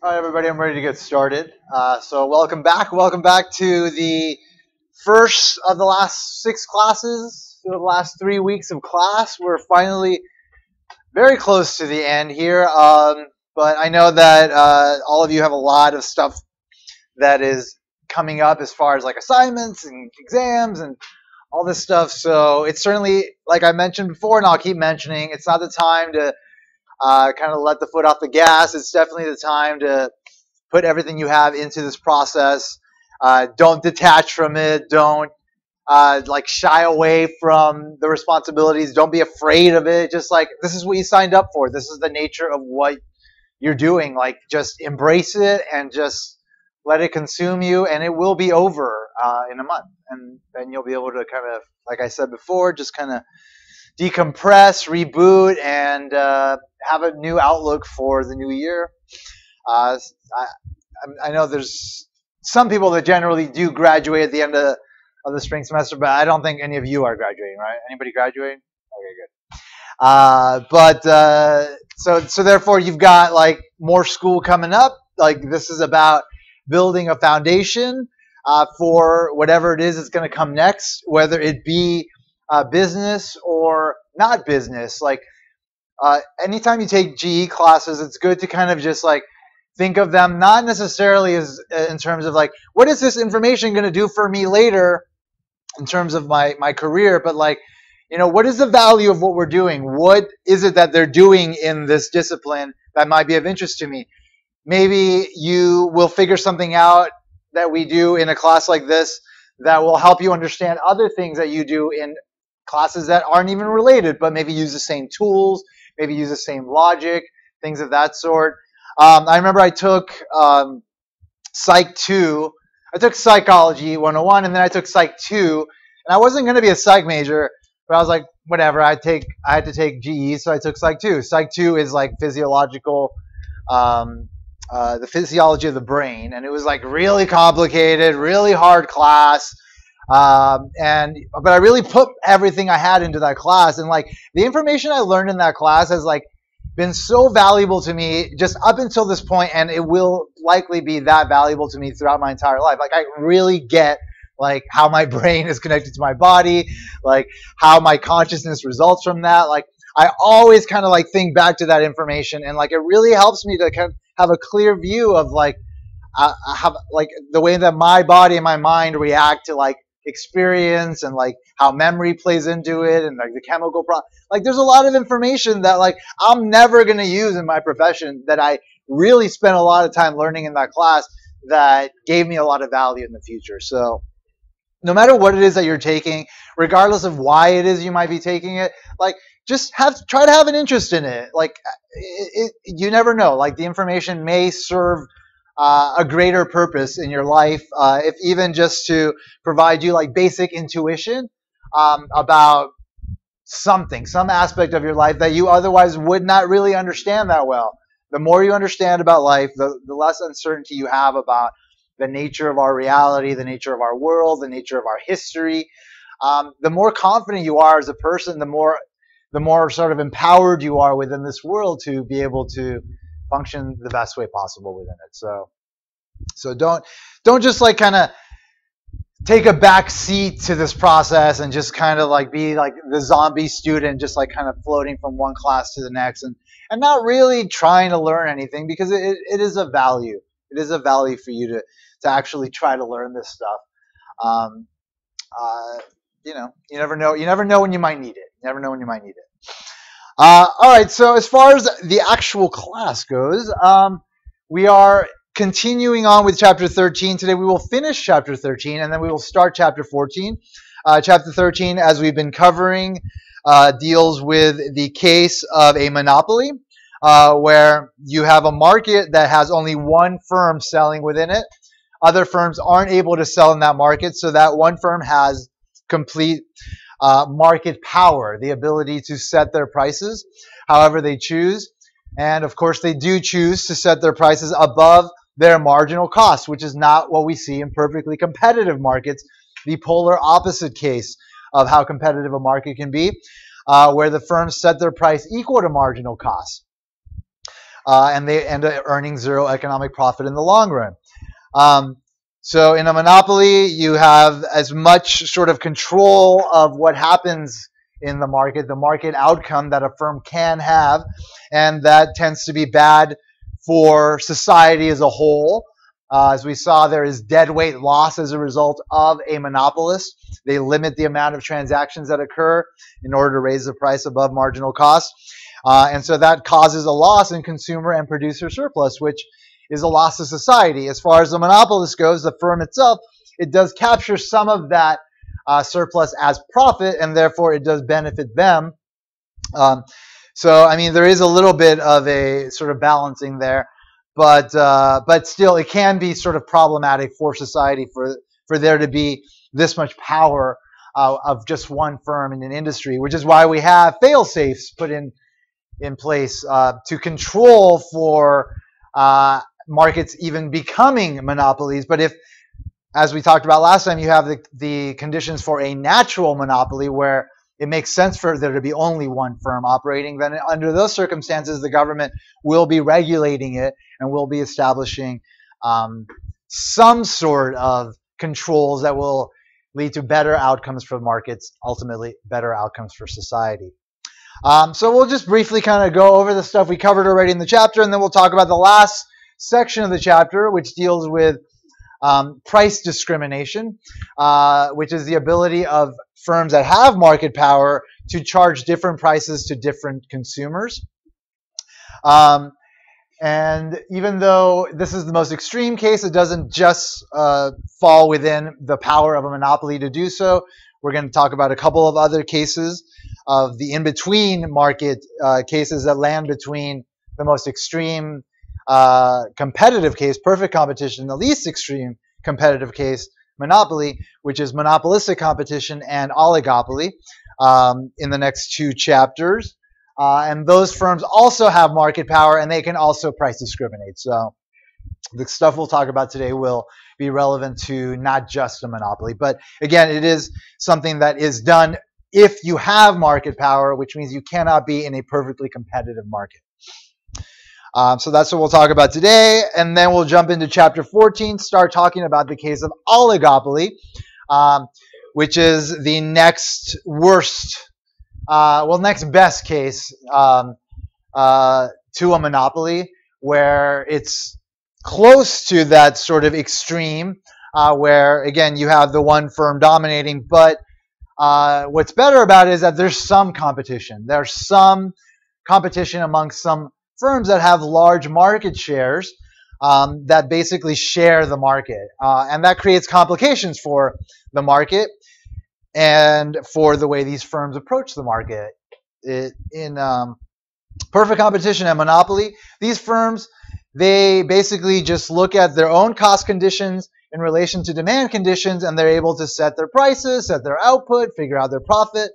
All right, everybody, I'm ready to get started. So welcome back. Welcome back to the first of the last 6 classes, the last 3 weeks of class. We're finally very close to the end here, but I know that all of you have a lot of stuff that is coming up as far as like assignments and exams and all this stuff. So it's certainly, like I mentioned before, and I'll keep mentioning, it's not the time to kind of let the foot off the gas. It's definitely the time to put everything you have into this process. Don't detach from it. Don't like shy away from the responsibilities. Don't be afraid of it. Just like, this is what you signed up for. This is the nature of what you're doing. Like, just embrace it and just let it consume you, and it will be over in a month. And then you'll be able to kind of, like I said before, just kind of decompress, reboot, and have a new outlook for the new year. I know there's some people that generally do graduate at the end of the spring semester, but I don't think any of you are graduating, right? Anybody graduating? Okay, good. So therefore, you've got like more school coming up. Like, this is about building a foundation for whatever it is that's going to come next, whether it be business or not business. Like, anytime you take GE classes, it's good to kind of just like think of them not necessarily as in terms of like, what is this information going to do for me later in terms of my career, but like, you know, what is the value of what we're doing? What is it that they're doing in this discipline that might be of interest to me? Maybe you will figure something out that we do in a class like this that will help you understand other things that you do in classes that aren't even related, but maybe use the same tools, maybe use the same logic, things of that sort. I remember I took Psych 2. I took Psychology 101, and then I took Psych 2. And I wasn't going to be a Psych major, but I was like, whatever. I had to take GE, so I took Psych 2. Psych 2 is like physiological, the physiology of the brain, and it was like really complicated, really hard class. But I really put everything I had into that class, and like the information I learned in that class has like been so valuable to me just up until this point, and it will likely be that valuable to me throughout my entire life. Like, I really get like how my brain is connected to my body, like how my consciousness results from that. Like, I always kind of like think back to that information, and like it really helps me to kind of have a clear view of like have like the way that my body and my mind react to like experience, and like how memory plays into it, and like the chemical like there's a lot of information that like I'm never going to use in my profession that I really spent a lot of time learning in that class that gave me a lot of value in the future. So no matter what it is that you're taking, regardless of why it is you might be taking it, like just try to have an interest in it. Like you never know, like the information may serve a greater purpose in your life, if even just to provide you like basic intuition about some aspect of your life that you otherwise would not really understand that well. The more you understand about life, the less uncertainty you have about the nature of our reality, the nature of our world, the nature of our history. The more confident you are as a person, the more sort of empowered you are within this world to be able to function the best way possible within it. So don't just like kind of take a back seat to this process and just kind of like be like the zombie student, just like kind of floating from one class to the next and not really trying to learn anything, because it is a value. It is a value for you to actually try to learn this stuff. You know, you never know when you might need it. You never know when you might need it. All right, so as far as the actual class goes, we are continuing on with Chapter 13. Today we will finish Chapter 13, and then we will start Chapter 14. Chapter 13, as we've been covering, deals with the case of a monopoly, where you have a market that has only one firm selling within it. Other firms aren't able to sell in that market, so that one firm has complete market power, the ability to set their prices however they choose. And of course, they do choose to set their prices above their marginal cost, which is not what we see in perfectly competitive markets, the polar opposite case of how competitive a market can be, where the firms set their price equal to marginal cost. and they end up earning zero economic profit in the long run. So in a monopoly, you have as much sort of control of what happens in the market outcome that a firm can have, and that tends to be bad for society as a whole. As we saw, there is deadweight loss as a result of a monopolist. They limit the amount of transactions that occur in order to raise the price above marginal cost. And so that causes a loss in consumer and producer surplus, which is a loss to society. As far as the monopolist goes, the firm itself, it does capture some of that surplus as profit, and therefore it does benefit them. So, I mean, there is a little bit of a sort of balancing there, but still, it can be sort of problematic for society for there to be this much power of just one firm in an industry, which is why we have fail-safes put in place to control for markets even becoming monopolies. But if, as we talked about last time, you have the conditions for a natural monopoly where it makes sense for there to be only one firm operating, then under those circumstances, the government will be regulating it and will be establishing some sort of controls that will lead to better outcomes for markets, ultimately better outcomes for society. So we'll just briefly kind of go over the stuff we covered already in the chapter, and then we'll talk about the last section of the chapter, which deals with price discrimination, which is the ability of firms that have market power to charge different prices to different consumers. And even though this is the most extreme case, it doesn't just fall within the power of a monopoly to do so. We're going to talk about a couple of other cases of the in-between market cases that land between the most extreme competitive case, perfect competition, the least extreme competitive case, monopoly, which is monopolistic competition and oligopoly, in the next two chapters. And those firms also have market power, and they can also price discriminate. So the stuff we'll talk about today will be relevant to not just a monopoly. But again, it is something that is done if you have market power, which means you cannot be in a perfectly competitive market. So that's what we'll talk about today. And then we'll jump into chapter 14, start talking about the case of oligopoly, which is the next worst, next best case to a monopoly, where it's close to that sort of extreme, where, again, you have the one firm dominating. But what's better about it is that there's some competition. There's some competition amongst some firms that have large market shares that basically share the market. And that creates complications for the market and for the way these firms approach the market. In perfect competition and monopoly, these firms, they basically just look at their own cost conditions in relation to demand conditions, and they're able to set their prices, set their output, figure out their profit.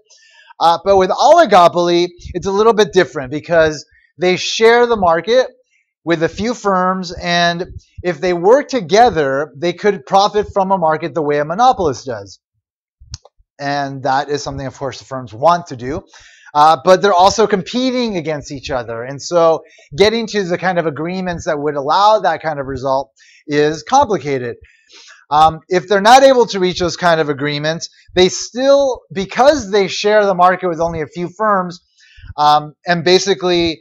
But with oligopoly, it's a little bit different because they share the market with a few firms, and if they work together, they could profit from a market the way a monopolist does. And that is something, of course, the firms want to do. But they're also competing against each other. And so getting to the kind of agreements that would allow that kind of result is complicated. If they're not able to reach those kind of agreements, they still, because they share the market with only a few firms, and basically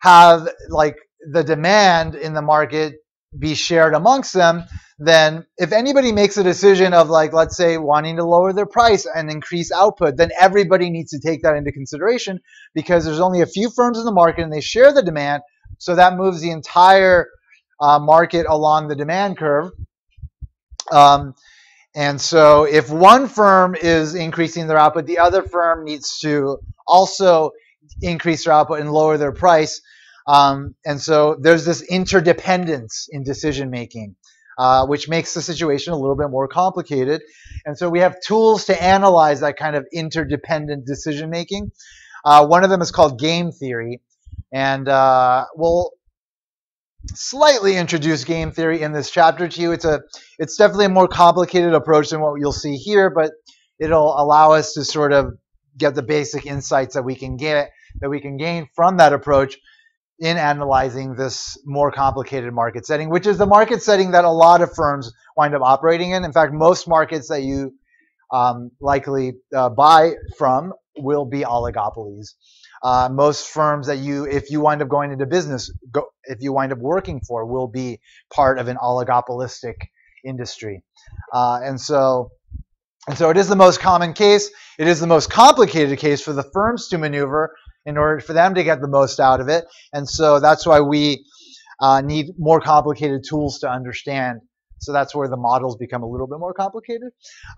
have like the demand in the market be shared amongst them, then if anybody makes a decision of, like, let's say, wanting to lower their price and increase output, then everybody needs to take that into consideration because there's only a few firms in the market and they share the demand. So that moves the entire market along the demand curve. And so if one firm is increasing their output, the other firm needs to also increase their output and lower their price. And so there's this interdependence in decision making, which makes the situation a little bit more complicated. And so we have tools to analyze that kind of interdependent decision making. One of them is called game theory. And we'll slightly introduce game theory in this chapter to you. It's definitely a more complicated approach than what you'll see here, but it'll allow us to sort of get the basic insights that we can gain from that approach. in analyzing this more complicated market setting, which is the market setting that a lot of firms wind up operating in. In fact, most markets that you likely buy from will be oligopolies. Most firms that if you wind up going into business, if you wind up working for, will be part of an oligopolistic industry. And so it is the most common case. It is the most complicated case for the firms to maneuver in order for them to get the most out of it. And so that's why we need more complicated tools to understand. So that's where the models become a little bit more complicated.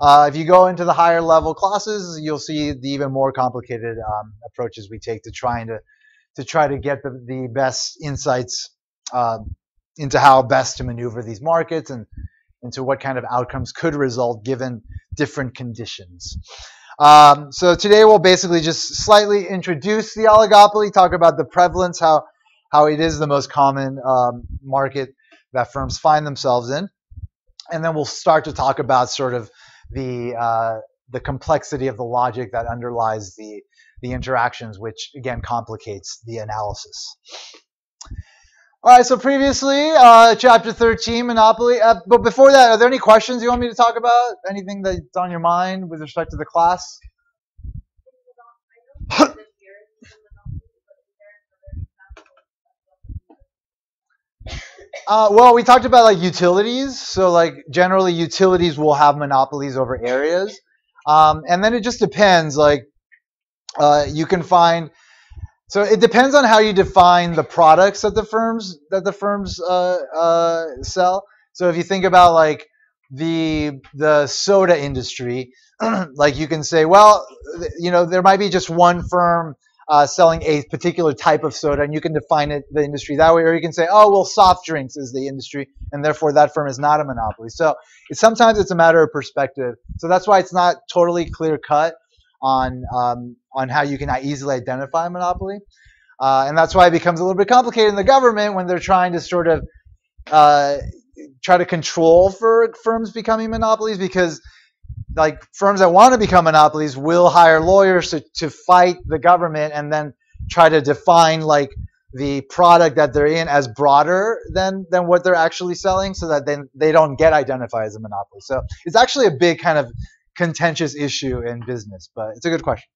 If you go into the higher level classes, you'll see the even more complicated approaches we take to try to get the best insights into how best to maneuver these markets and into what kind of outcomes could result given different conditions. So today we'll basically just slightly introduce the oligopoly, talk about the prevalence, how it is the most common market that firms find themselves in, and then we'll start to talk about sort of the complexity of the logic that underlies the interactions, which again complicates the analysis. All right, so previously, chapter 13, Monopoly. But before that, are there any questions you want me to talk about? Anything that's on your mind with respect to the class? Well, we talked about like utilities. So like generally utilities will have monopolies over areas. And then it just depends. Like you can find. So it depends on how you define the products that the firms sell. So if you think about like the soda industry, like you can say, well, you know, there might be just one firm selling a particular type of soda, and you can define the industry that way. Or you can say, oh, well, soft drinks is the industry, and therefore that firm is not a monopoly. So sometimes it's a matter of perspective. So that's why it's not totally clear cut on how you can easily identify a monopoly. And that's why it becomes a little bit complicated in the government when they're trying to sort of try to control for firms becoming monopolies, because like firms that want to become monopolies will hire lawyers to fight the government and then try to define like the product that they're in as broader than what they're actually selling, so that then they don't get identified as a monopoly. So it's actually a big kind of contentious issue in business, but it's a good question.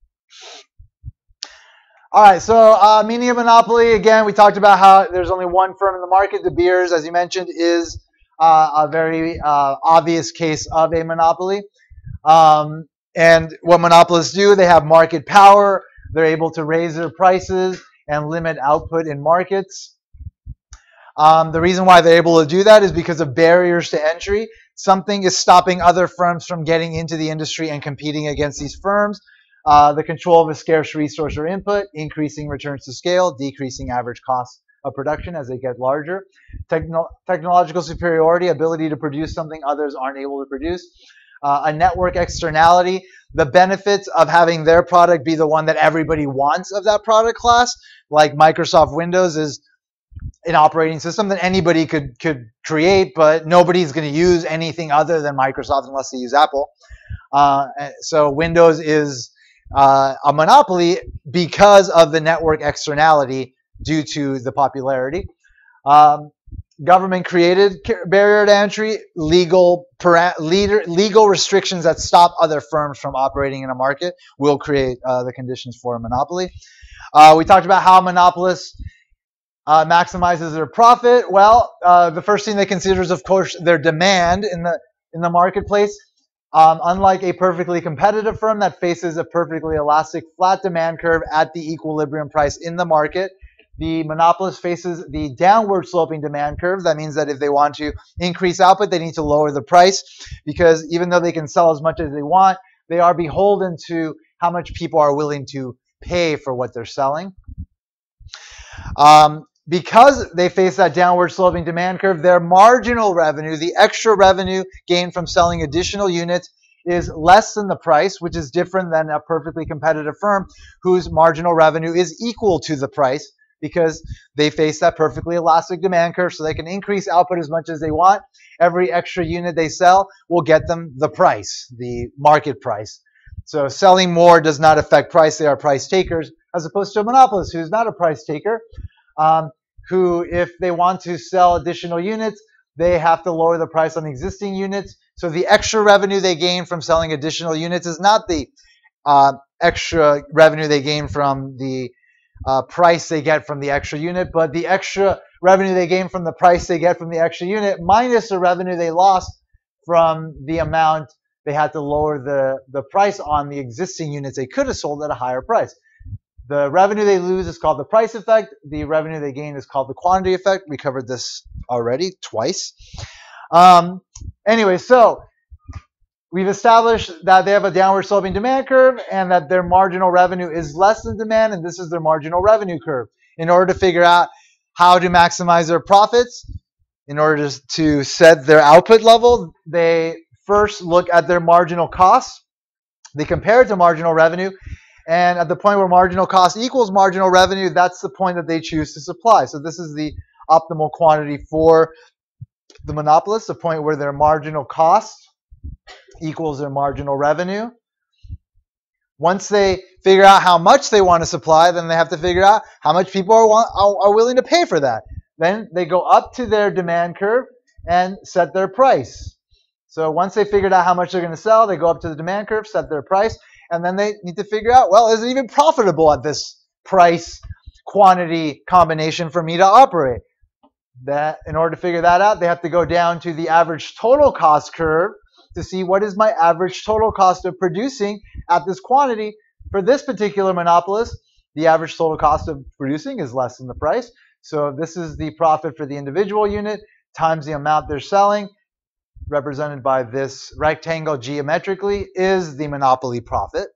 All right, so meaning of monopoly, again, we talked about how there's only one firm in the market. De Beers, as you mentioned, is a very obvious case of a monopoly. And what monopolists do, they have market power. They're able to raise their prices and limit output in markets. The reason why they're able to do that is because of barriers to entry. Something is stopping other firms from getting into the industry and competing against these firms. The control of a scarce resource or input, increasing returns to scale, decreasing average costs of production as they get larger. Technological superiority, ability to produce something others aren't able to produce. A network externality, the benefits of having their product be the one that everybody wants of that product class, like Microsoft Windows is an operating system that anybody could create, but nobody's going to use anything other than Microsoft unless they use Apple. So Windows is a monopoly because of the network externality due to the popularity. Government created barrier to entry, legal restrictions that stop other firms from operating in a market will create the conditions for a monopoly. We talked about how monopolists maximizes their profit. Well, the first thing they consider is, of course, their demand in the marketplace. Unlike a perfectly competitive firm that faces a perfectly elastic flat demand curve at the equilibrium price in the market, the monopolist faces the downward sloping demand curve. That means that if they want to increase output, they need to lower the price, because even though they can sell as much as they want, they are beholden to how much people are willing to pay for what they're selling. Because they face that downward sloping demand curve, their marginal revenue, the extra revenue gained from selling additional units, is less than the price, which is different than a perfectly competitive firm whose marginal revenue is equal to the price, because they face that perfectly elastic demand curve, so they can increase output as much as they want. Every extra unit they sell will get them the price, the market price. So selling more does not affect price. They are price takers, as opposed to a monopolist who's not a price taker. who, if they want to sell additional units, they have to lower the price on existing units. So the extra revenue they gain from selling additional units is not the extra revenue they gain from the price they get from the extra unit, but the extra revenue they gain from the price they get from the extra unit minus the revenue they lost from the amount they had to lower the price on the existing units they could have sold at a higher price. The revenue they lose is called the price effect. The revenue they gain is called the quantity effect. We covered this already twice. Anyway, so we've established that they have a downward sloping demand curve and that their marginal revenue is less than demand, and this is their marginal revenue curve. In order to figure out how to maximize their profits, in order to set their output level, they first look at their marginal costs. They compare it to marginal revenue, and at the point where marginal cost equals marginal revenue, that's the point that they choose to supply. So this is the optimal quantity for the monopolist, the point where their marginal cost equals their marginal revenue. Once they figure out how much they want to supply, then they have to figure out how much people are willing to pay for that. Then they go up to their demand curve and set their price. So once they figured out how much they're going to sell, they go up to the demand curve, set their price, and then they need to figure out, well, is it even profitable at this price quantity combination for me to operate? That in order to figure that out, they have to go down to the average total cost curve to see what is my average total cost of producing at this quantity. For this particular monopolist, the average total cost of producing is less than the price. So this is the profit for the individual unit times the amount they're selling, represented by this rectangle geometrically, is the monopoly profit.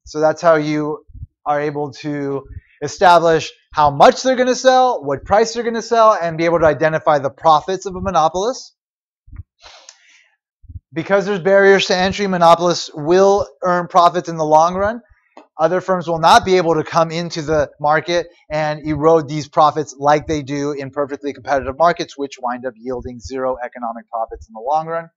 So that's how you are able to establish how much they're going to sell, what price they're going to sell, and be able to identify the profits of a monopolist. Because there's barriers to entry, monopolists will earn profits in the long run. Other firms will not be able to come into the market and erode these profits like they do in perfectly competitive markets, which wind up yielding zero economic profits in the long run.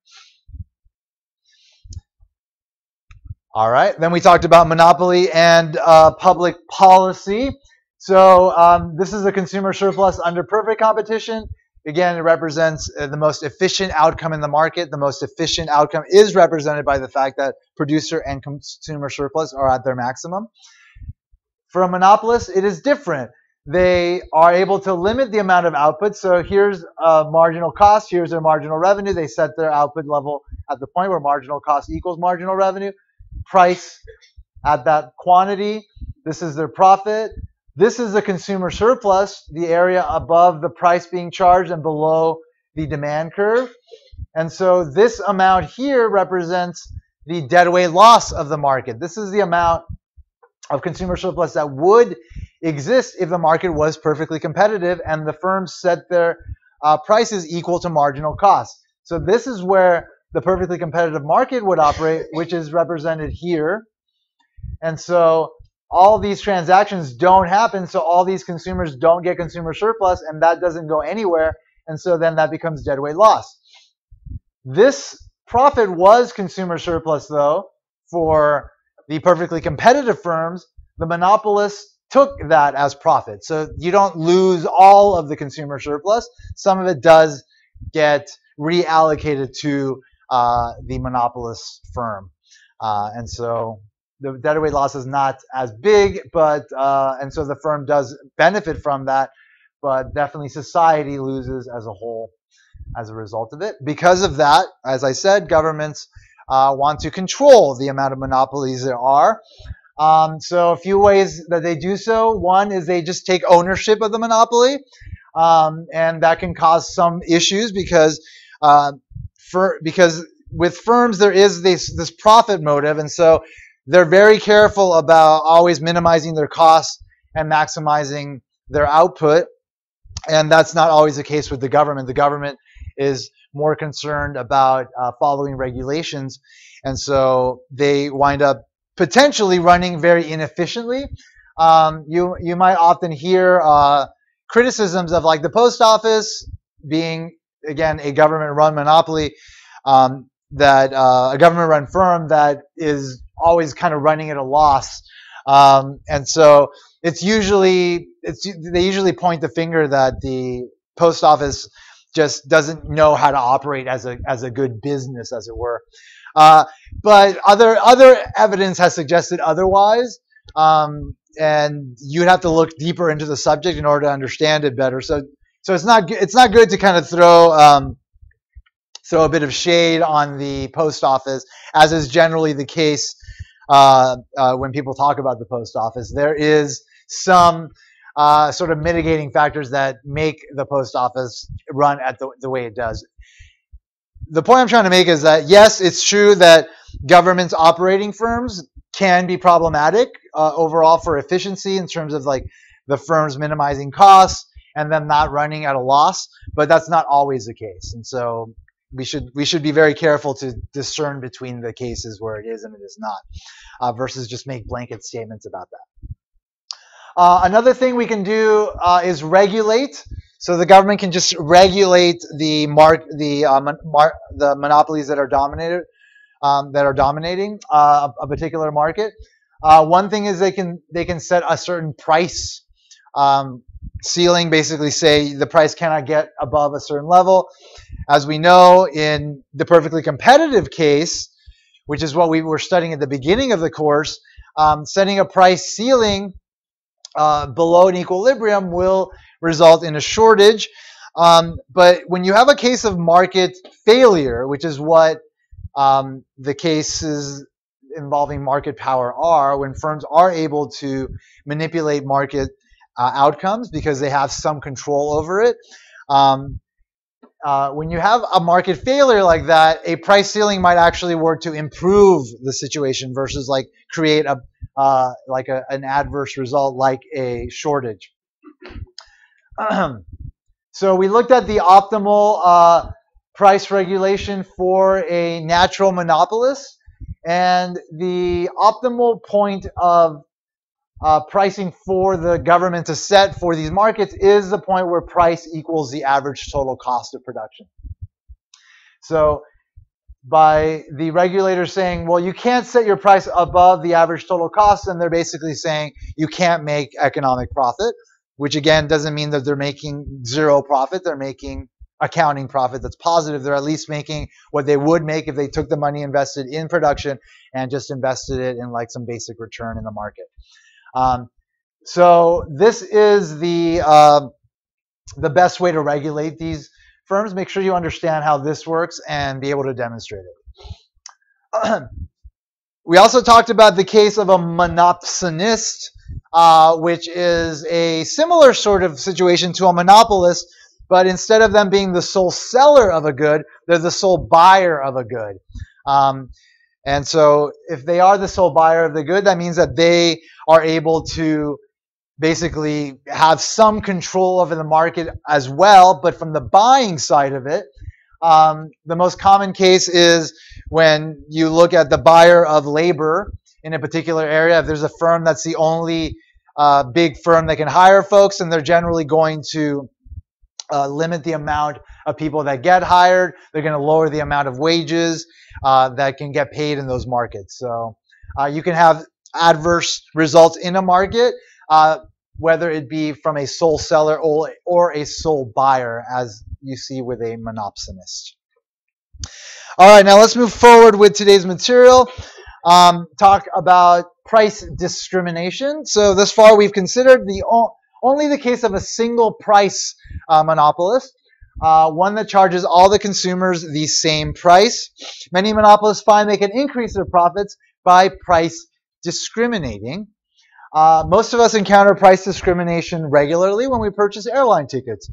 All right, then we talked about monopoly and public policy. So this is a consumer surplus under perfect competition. Again, it represents the most efficient outcome in the market. The most efficient outcome is represented by the fact that producer and consumer surplus are at their maximum. For a monopolist, it is different. They are able to limit the amount of output. So here's a marginal cost. Here's their marginal revenue. They set their output level at the point where marginal cost equals marginal revenue. Price at that quantity. This is their profit. This is the consumer surplus, the area above the price being charged and below the demand curve. And so this amount here represents the deadweight loss of the market. This is the amount of consumer surplus that would exist if the market was perfectly competitive and the firms set their prices equal to marginal cost. So this is where the perfectly competitive market would operate, which is represented here. And so all these transactions don't happen, so all these consumers don't get consumer surplus, and that doesn't go anywhere, and so then that becomes deadweight loss. This profit was consumer surplus, though, for the perfectly competitive firms. The monopolists took that as profit. So you don't lose all of the consumer surplus. Some of it does get reallocated to the monopolist firm. And so the deadweight loss is not as big, but and so the firm does benefit from that, but definitely society loses as a whole as a result of it. Because of that, as I said, governments want to control the amount of monopolies there are. So a few ways that they do so. One is they just take ownership of the monopoly, and that can cause some issues because with firms there is this profit motive, and so they're very careful about always minimizing their costs and maximizing their output. And that's not always the case with the government. The government is more concerned about following regulations. And so they wind up potentially running very inefficiently. You might often hear criticisms of like the post office being, again, a government-run monopoly, that a government-run firm that is always kind of running at a loss. And so they usually point the finger that the post office just doesn't know how to operate as a good business, as it were. But other evidence has suggested otherwise, and you'd have to look deeper into the subject in order to understand it better. So it's not good to kind of throw a bit of shade on the post office, as is generally the case when people talk about the post office. There is some sort of mitigating factors that make the post office run at the way it does. The point I'm trying to make is that, yes, it's true that government's operating firms can be problematic overall for efficiency in terms of like the firms minimizing costs and them not running at a loss, but that's not always the case. And so we should be very careful to discern between the cases where it is and it is not, versus just make blanket statements about that. Another thing we can do is regulate. So the government can just regulate the monopolies that are dominating a particular market. One thing is they can set a certain price ceiling, basically say the price cannot get above a certain level. As we know, in the perfectly competitive case, which is what we were studying at the beginning of the course, setting a price ceiling below an equilibrium will result in a shortage. But when you have a case of market failure, which is what the cases involving market power are, when firms are able to manipulate market outcomes because they have some control over it. When you have a market failure like that, a price ceiling might actually work to improve the situation versus like create an adverse result like a shortage. So we looked at the optimal price regulation for a natural monopolist, and the optimal point of pricing for the government to set for these markets is the point where price equals the average total cost of production. So by the regulator saying, well, you can't set your price above the average total cost, and they're basically saying you can't make economic profit, which again doesn't mean that they're making zero profit. They're making accounting profit that's positive. They're at least making what they would make if they took the money invested in production and just invested it in like some basic return in the market. So this is the best way to regulate these firms. Make sure you understand how this works and be able to demonstrate it. We also talked about the case of a monopsonist, which is a similar sort of situation to a monopolist, but instead of them being the sole seller of a good, they're the sole buyer of a good. And so if they are the sole buyer of the good, that means that they are able to basically have some control over the market as well, but from the buying side of it. The most common case is when you look at the buyer of labor in a particular area. If there's a firm that's the only big firm that can hire folks, and they're generally going to limit the amount of people that get hired. They're going to lower the amount of wages that can get paid in those markets. So you can have adverse results in a market, whether it be from a sole seller or a sole buyer, as you see with a monopsonist. All right, now let's move forward with today's material. Talk about price discrimination. So thus far we've considered only the case of a single price monopolist, one that charges all the consumers the same price. Many monopolists find they can increase their profits by price discriminating. Most of us encounter price discrimination regularly when we purchase airline tickets.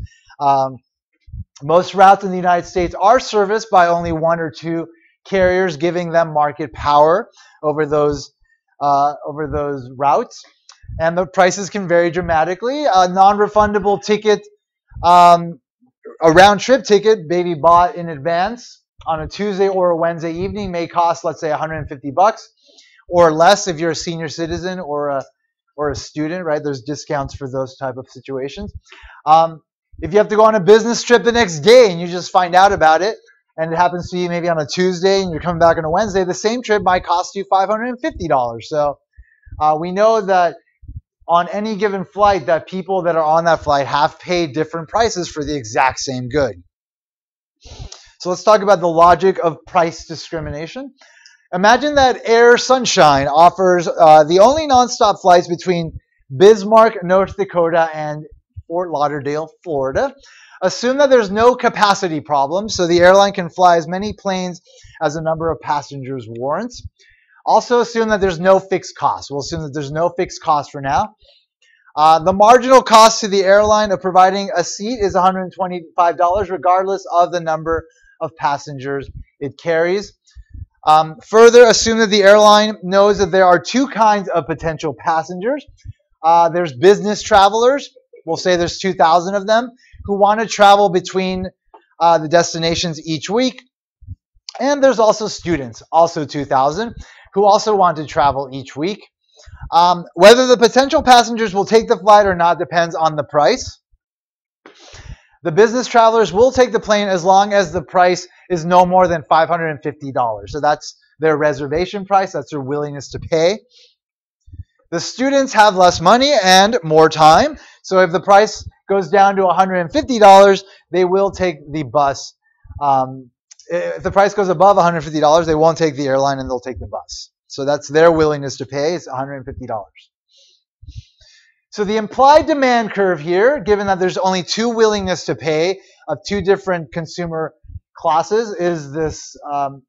Most routes in the United States are serviced by only one or two carriers, giving them market power over those routes. And the prices can vary dramatically. A non-refundable ticket, a round-trip ticket, maybe bought in advance on a Tuesday or a Wednesday evening, may cost, let's say, $150 or less if you're a senior citizen or a student, right? There's discounts for those type of situations. If you have to go on a business trip the next day and you just find out about it, and it happens to you maybe on a Tuesday and you're coming back on a Wednesday, the same trip might cost you $550. So we know that on any given flight that people that are on that flight have paid different prices for the exact same good. So let's talk about the logic of price discrimination. Imagine that Air Sunshine offers the only nonstop flights between Bismarck, North Dakota, and Fort Lauderdale, Florida. Assume that there's no capacity problem, so the airline can fly as many planes as the number of passengers warrants. Also assume that there's no fixed cost. We'll assume that there's no fixed cost for now. The marginal cost to the airline of providing a seat is $125, regardless of the number of passengers it carries. Further, assume that the airline knows that there are two kinds of potential passengers. There's business travelers. We'll say there's 2,000 of them who want to travel between the destinations each week. And there's also students, also 2,000, who also want to travel each week. Whether the potential passengers will take the flight or not depends on the price. The business travelers will take the plane as long as the price is no more than $550. So that's their reservation price. That's their willingness to pay. The students have less money and more time. So if the price goes down to $150, they will take the bus. If the price goes above $150, they won't take the airline and they'll take the bus. So that's their willingness to pay is $150. So the implied demand curve here, given that there's only two willingness to pay of two different consumer classes, is this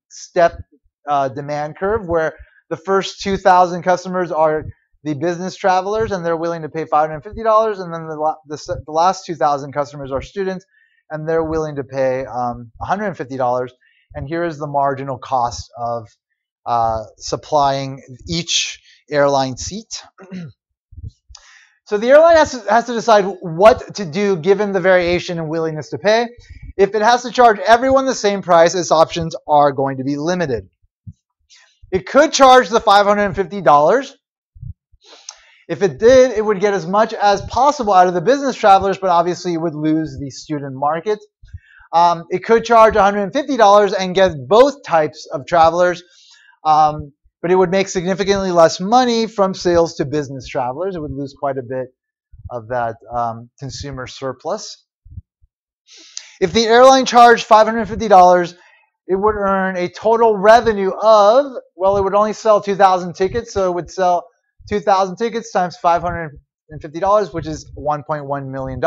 step demand curve where the first 2,000 customers are the business travelers and they're willing to pay $550, and then the last 2,000 customers are students and they're willing to pay $150. And here is the marginal cost of supplying each airline seat. So the airline has to decide what to do given the variation in willingness to pay. If it has to charge everyone the same price, its options are going to be limited. It could charge the $550. If it did, it would get as much as possible out of the business travelers, but obviously it would lose the student market. It could charge $150 and get both types of travelers, but it would make significantly less money from sales to business travelers. It would lose quite a bit of that consumer surplus. If the airline charged $550, it would earn a total revenue of, well, it would only sell 2,000 tickets, so it would sell 2,000 tickets times $550, which is $1.1 million.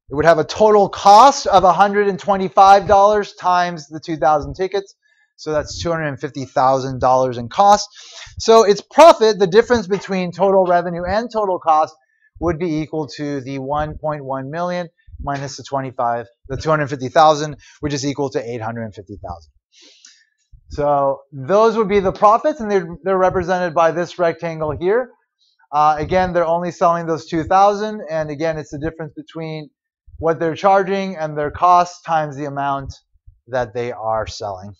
It would have a total cost of $125 times the 2,000 tickets. So that's $250,000 in cost. So its profit, the difference between total revenue and total cost, would be equal to the 1.1 million minus the 250,000, which is equal to 850,000. So those would be the profits, and they're represented by this rectangle here. Again, they're only selling those 2,000, and again, it's the difference between what they're charging and their cost times the amount that they are selling.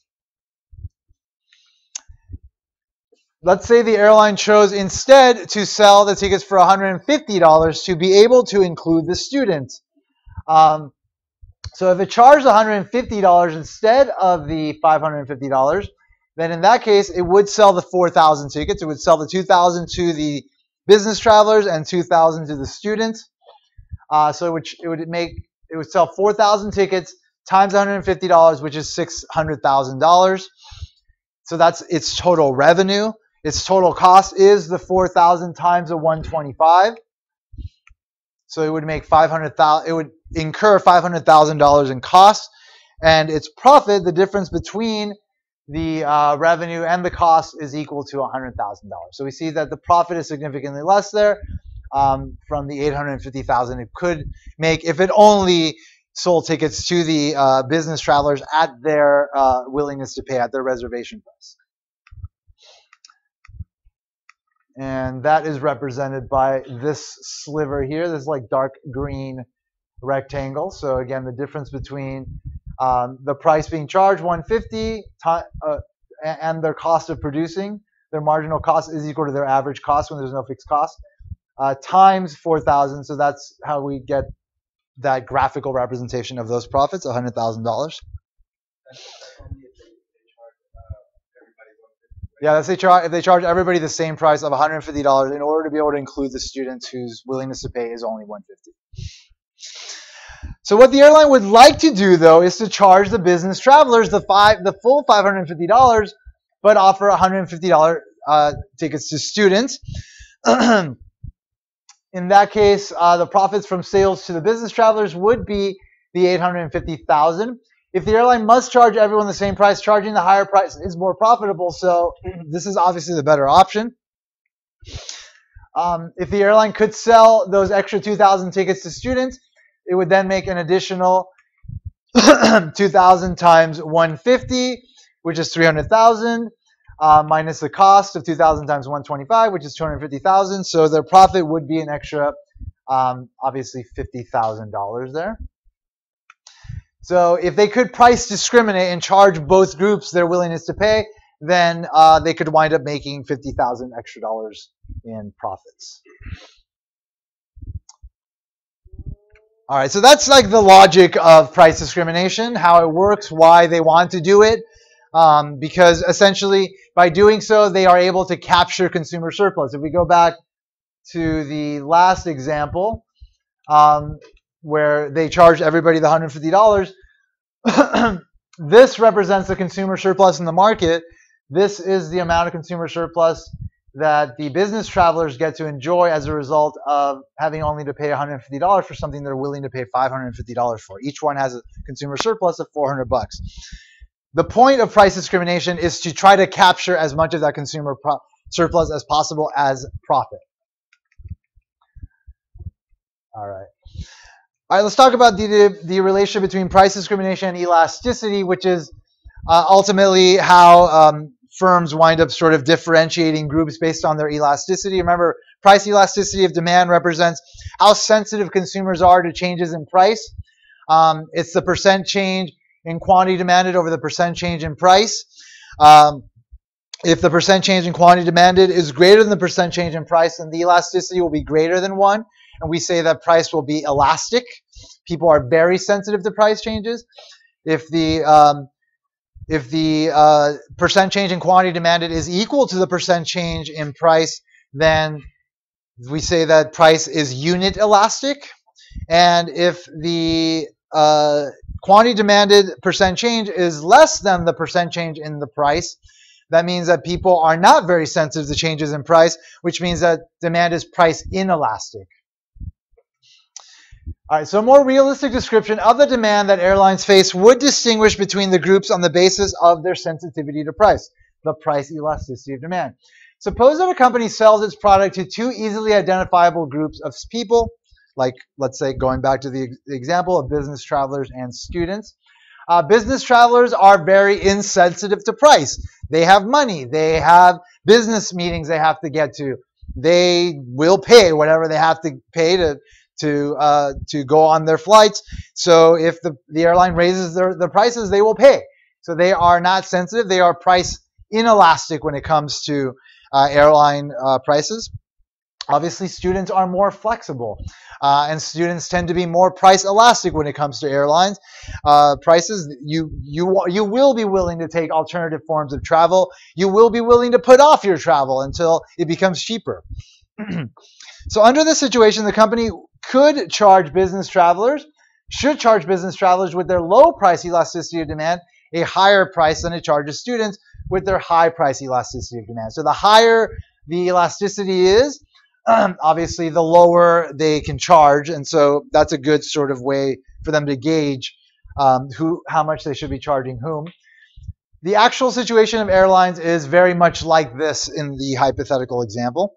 Let's say the airline chose instead to sell the tickets for $150 to be able to include the students. So if it charged $150 instead of the $550, then in that case, it would sell the 4,000 tickets. It would sell the 2,000 to the business travelers and 2,000 to the students. So it would sell 4,000 tickets times $150, which is $600,000. So that's its total revenue. Its total cost is the 4,000 times the 125. So it would make $500,000. It would incur $500,000 in costs, and its profit, the difference between the revenue and the cost, is equal to $100,000. So we see that the profit is significantly less there from the $850,000 it could make if it only sold tickets to the business travelers at their willingness to pay, at their reservation price. And that is represented by this sliver here, this like dark green rectangle. So again, the difference between the price being charged, $150, and their cost of producing, their marginal cost is equal to their average cost when there's no fixed cost, times 4,000. So that's how we get that graphical representation of those profits, $100,000. Yeah, if they charge everybody the same price of $150 in order to be able to include the students whose willingness to pay is only $150. So what the airline would like to do, though, is to charge the business travelers the full $550, but offer $150 tickets to students. In that case, the profits from sales to the business travelers would be the $850,000. If the airline must charge everyone the same price, charging the higher price is more profitable. So this is obviously the better option. If the airline could sell those extra 2,000 tickets to students, it would then make an additional 2,000 times 150, which is 300,000. Minus the cost of 2,000 times 125, which is 250,000. So their profit would be an extra, obviously, $50,000 there. So if they could price discriminate and charge both groups their willingness to pay, then they could wind up making $50,000 extra dollars in profits. All right, so that's like the logic of price discrimination, how it works, why they want to do it. Because essentially, by doing so, they are able to capture consumer surplus. If we go back to the last example, where they charged everybody the $150, this represents the consumer surplus in the market. This is the amount of consumer surplus that the business travelers get to enjoy as a result of having only to pay $150 for something they're willing to pay $550 for. Each one has a consumer surplus of $400. The point of price discrimination is to try to capture as much of that consumer surplus as possible as profit. All right. All right, let's talk about the relation between price discrimination and elasticity, which is ultimately how firms wind up sort of differentiating groups based on their elasticity. Remember, price elasticity of demand represents how sensitive consumers are to changes in price. It's the percent change in quantity demanded over the percent change in price. If the percent change in quantity demanded is greater than the percent change in price, then the elasticity will be greater than 1. And we say that price will be elastic. People are very sensitive to price changes. If the percent change in quantity demanded is equal to the percent change in price, then we say that price is unit elastic. And if the quantity demanded percent change is less than the percent change in the price, that means that people are not very sensitive to changes in price, which means that demand is price inelastic. All right, so a more realistic description of the demand that airlines face would distinguish between the groups on the basis of their sensitivity to price, the price elasticity of demand. Suppose that a company sells its product to two easily identifiable groups of people, like, let's say, going back to the example of business travelers and students. Business travelers are very insensitive to price. They have money. They have business meetings they have to get to. They will pay whatever they have to pay to go on their flights. So if the airline raises their prices, they will pay. So they are not sensitive. They are price inelastic when it comes to airline prices. Obviously, students are more flexible, and students tend to be more price elastic when it comes to airlines prices. You will be willing to take alternative forms of travel. You will be willing to put off your travel until it becomes cheaper. So under this situation, the company should charge business travelers with their low price elasticity of demand a higher price than it charges students with their high price elasticity of demand. So the higher the elasticity is, obviously the lower they can charge, and so that's a good sort of way for them to gauge how much they should be charging whom. The actual situation of airlines is very much like this in the hypothetical example.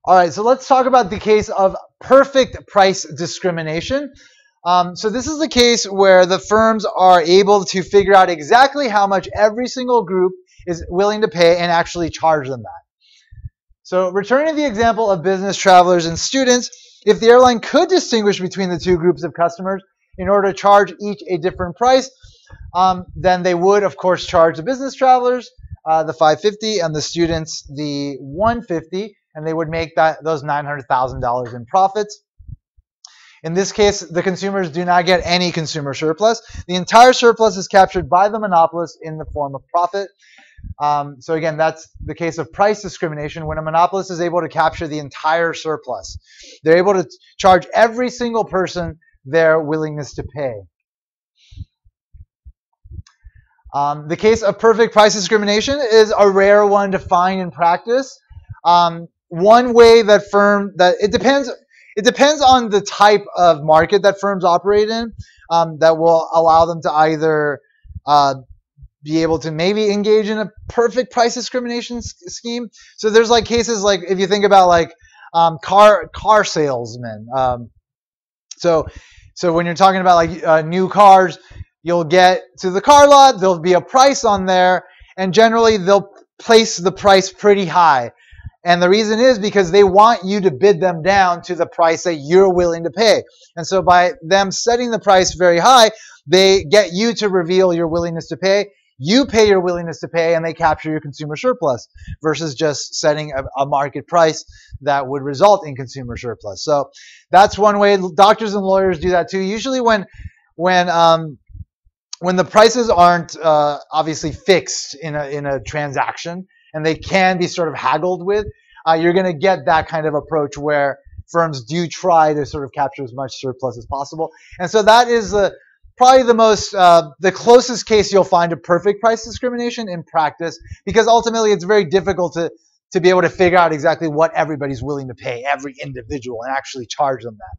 All right, so let's talk about the case of perfect price discrimination. So this is the case where the firms are able to figure out exactly how much every single group is willing to pay and actually charge them that. So returning to the example of business travelers and students, if the airline could distinguish between the two groups of customers in order to charge each a different price, then they would, of course, charge the business travelers the $550 and the students the $150, and they would make those $900,000 in profits. In this case, the consumers do not get any consumer surplus. The entire surplus is captured by the monopolist in the form of profit. So again, that's the case of price discrimination when a monopolist is able to capture the entire surplus. They're able to charge every single person their willingness to pay. The case of perfect price discrimination is a rare one to find in practice. One way that it depends on the type of market that firms operate in, that will allow them to either be able to maybe engage in a perfect price discrimination scheme. So there's like cases like if you think about like car salesmen. So when you're talking about like new cars, you'll get to the car lot, there'll be a price on there, and generally they'll place the price pretty high. And the reason is because they want you to bid them down to the price that you're willing to pay. And so by them setting the price very high, they get you to reveal your willingness to pay. You pay your willingness to pay, and they capture your consumer surplus versus just setting a market price that would result in consumer surplus. So that's one way. Doctors and lawyers do that too. Usually when the prices aren't obviously fixed in a transaction, and they can be sort of haggled with, you're going to get that kind of approach where firms do try to sort of capture as much surplus as possible. And so that is probably the closest case you'll find to perfect price discrimination in practice, because ultimately it's very difficult to be able to figure out exactly what everybody's willing to pay, every individual, and actually charge them that.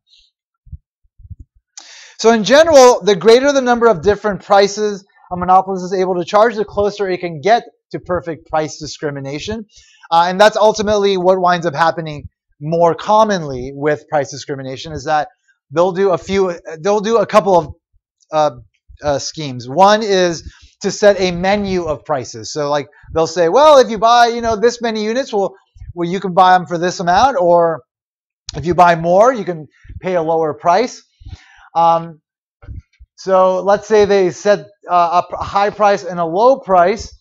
So in general, the greater the number of different prices a monopolist is able to charge, the closer it can get to perfect price discrimination. And that's ultimately what winds up happening more commonly with price discrimination, is that they'll do a couple of schemes. One is to set a menu of prices. So like they'll say, well, if you buy, this many units, well, you can buy them for this amount, or if you buy more, you can pay a lower price. So let's say they set a high price and a low price.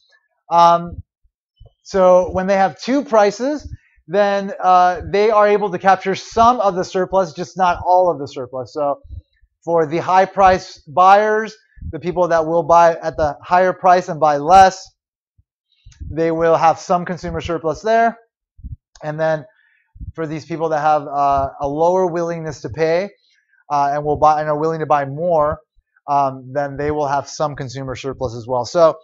So when they have two prices, then they are able to capture some of the surplus, just not all of the surplus. So for the high price buyers, the people that will buy at the higher price and buy less, they will have some consumer surplus there. And then for these people that have a lower willingness to pay and are willing to buy more, then they will have some consumer surplus as well. So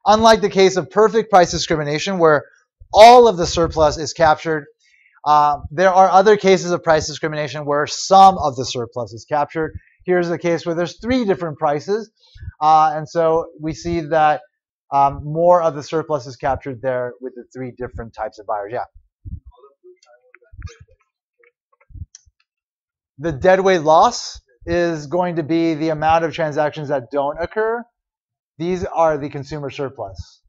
unlike the case of perfect price discrimination where all of the surplus is captured, there are other cases of price discrimination where some of the surplus is captured. Here's a case where there's 3 different prices, and so we see that more of the surplus is captured there with the 3 different types of buyers. Yeah. The deadweight loss is going to be the amount of transactions that don't occur. These are the consumer surplus.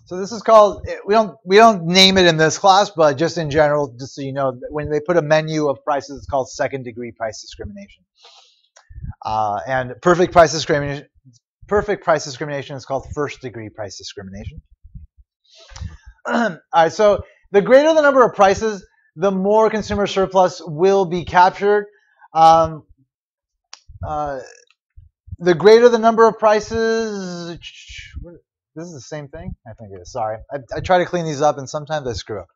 So this is called, we don't name it in this class, but just in general, just so you know, when they put a menu of prices, it's called second-degree price discrimination. And perfect price discrimination is called first-degree price discrimination. All right, so the greater the number of prices, the more consumer surplus will be captured. The greater the number of prices, this is the same thing? I think it is, sorry. I try to clean these up and sometimes I screw up.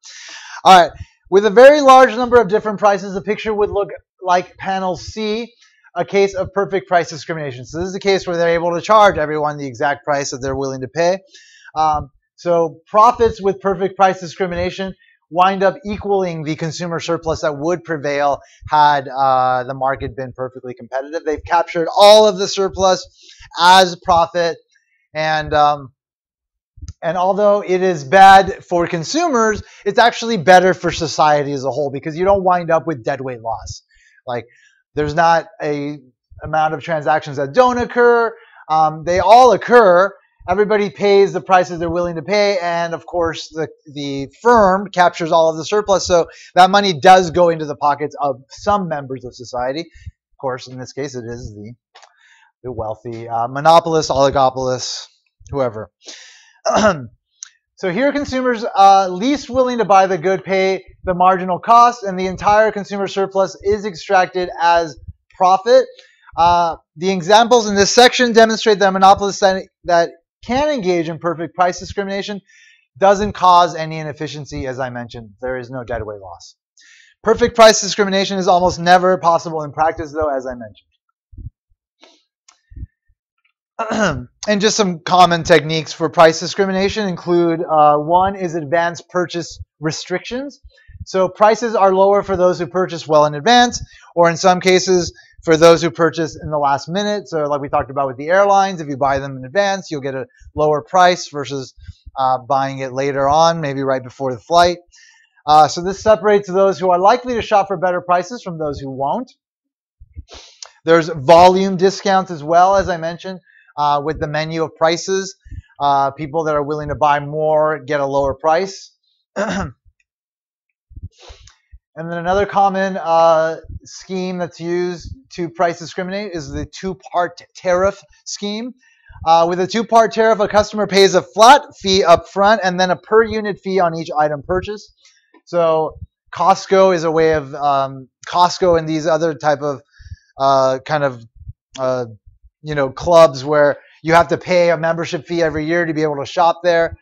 All right, with a very large number of different prices, the picture would look like panel C, a case of perfect price discrimination. So this is a case where they're able to charge everyone the exact price that they're willing to pay. So profits with perfect price discrimination wind up equaling the consumer surplus that would prevail had the market been perfectly competitive. They've captured all of the surplus as profit, and although it is bad for consumers, it's actually better for society as a whole because you don't wind up with deadweight loss. Like there's not a amount of transactions that don't occur. They all occur. Everybody pays the prices they're willing to pay, and of course the firm captures all of the surplus, so that money does go into the pockets of some members of society. Of course, in this case, it is the wealthy monopolists, oligopolists, whoever. So here consumers least willing to buy the good pay the marginal cost, and the entire consumer surplus is extracted as profit. The examples in this section demonstrate that monopolists that can engage in perfect price discrimination doesn't cause any inefficiency. As I mentioned, there is no deadweight loss. Perfect price discrimination is almost never possible in practice, though, as I mentioned. And just some common techniques for price discrimination include, one is advanced purchase restrictions. So prices are lower for those who purchase well in advance, or in some cases, for those who purchase in the last minute. So like we talked about with the airlines, if you buy them in advance, you'll get a lower price versus buying it later on, maybe right before the flight. So this separates those who are likely to shop for better prices from those who won't. There's volume discounts as well, as I mentioned. With the menu of prices, people that are willing to buy more get a lower price. And then another common scheme that's used to price discriminate is the two-part tariff scheme. With a two-part tariff, a customer pays a flat fee up front and then a per-unit fee on each item purchased. So Costco is a way of Costco and these other type of clubs where you have to pay a membership fee every year to be able to shop there.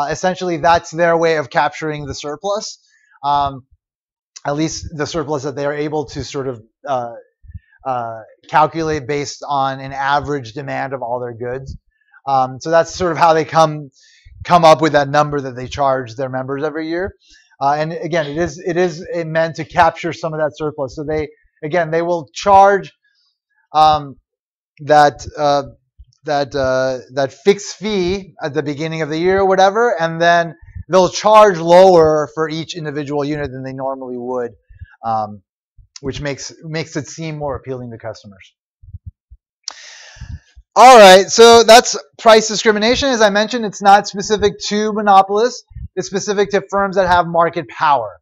Essentially, that's their way of capturing the surplus, at least the surplus that they are able to sort of calculate based on an average demand of all their goods. So that's sort of how they come up with that number that they charge their members every year. And again, it is meant to capture some of that surplus. So they will charge that fixed fee at the beginning of the year or whatever, and then they'll charge lower for each individual unit than they normally would, which makes it seem more appealing to customers. All right, so that's price discrimination. As I mentioned, it's not specific to monopolists. It's specific to firms that have market power.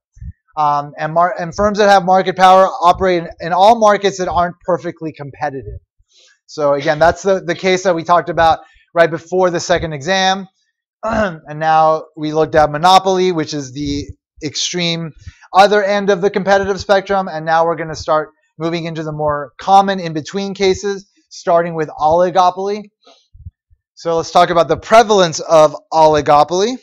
And firms that have market power operate in all markets that aren't perfectly competitive. So again, that's the case that we talked about right before the second exam. And now we looked at monopoly, which is the extreme other end of the competitive spectrum. And now we're going to start moving into the more common in-between cases, starting with oligopoly. So let's talk about the prevalence of oligopoly.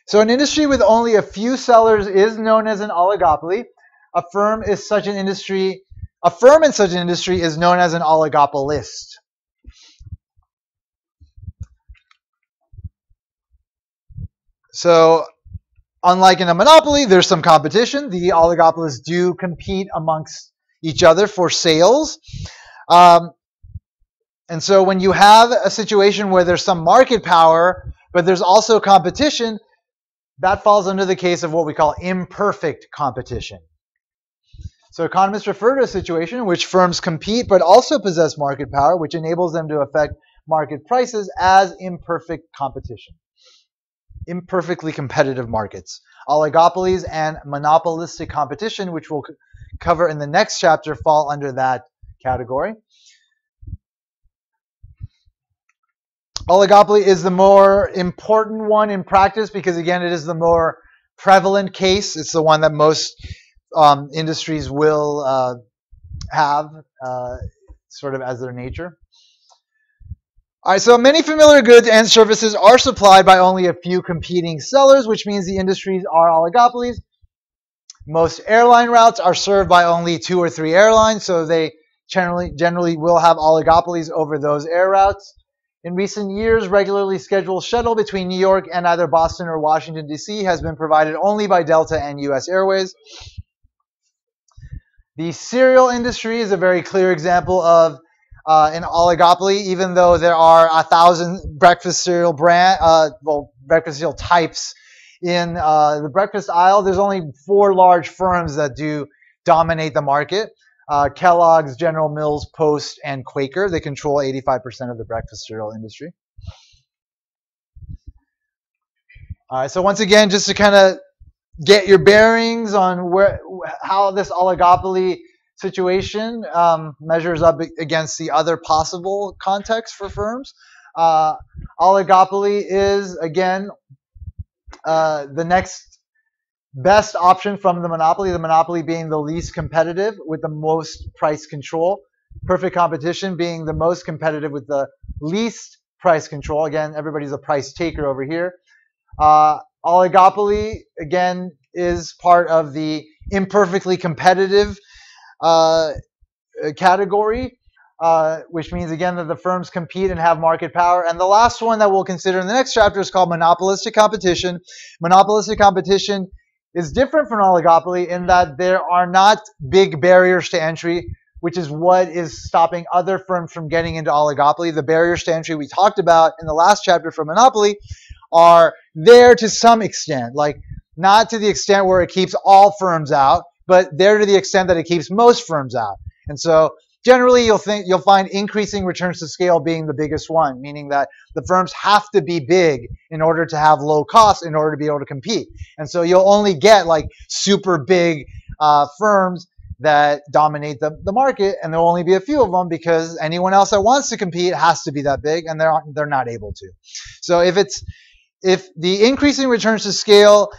So an industry with only a few sellers is known as an oligopoly. A firm in such an industry is known as an oligopolist. So unlike in a monopoly, there's some competition. The oligopolists do compete amongst each other for sales. And so when you have a situation where there's some market power, but there's also competition, that falls under the case of what we call imperfect competition. So economists refer to a situation in which firms compete but also possess market power, which enables them to affect market prices, as imperfect competition. Imperfectly competitive markets. Oligopolies and monopolistic competition, which we'll cover in the next chapter, fall under that category. Oligopoly is the more important one in practice because, again, it is the more prevalent case. It's the one that most industries will have sort of as their nature. All right, so many familiar goods and services are supplied by only a few competing sellers, which means the industries are oligopolies. Most airline routes are served by only 2 or 3 airlines, so they generally will have oligopolies over those air routes. In recent years, regularly scheduled shuttle between New York and either Boston or Washington, D.C. has been provided only by Delta and U.S. Airways. The cereal industry is a very clear example of an oligopoly, even though there are 1,000 breakfast cereal breakfast cereal types in the breakfast aisle. There's only 4 large firms that do dominate the market. Kellogg's, General Mills, Post, and Quaker. They control 85% of the breakfast cereal industry. All right, so once again, just to kind of get your bearings on how this oligopoly situation measures up against the other possible contexts for firms. Oligopoly is, again, the next best option from the monopoly being the least competitive with the most price control. Perfect competition being the most competitive with the least price control. Again, everybody's a price taker over here. Oligopoly, again, is part of the imperfectly competitive category, which means, again, that the firms compete and have market power. And the last one that we'll consider in the next chapter is called monopolistic competition. Monopolistic competition is different from oligopoly in that there are not big barriers to entry, which is what is stopping other firms from getting into oligopoly. The barriers to entry we talked about in the last chapter for monopoly are there to some extent, like not to the extent where it keeps all firms out, but there to the extent that it keeps most firms out. And so generally you'll find increasing returns to scale being the biggest one, meaning that the firms have to be big in order to have low costs in order to be able to compete. And so you'll only get like super big firms that dominate the market, and there'll only be a few of them because anyone else that wants to compete has to be that big, and they're not able to. So if the increasing returns to scale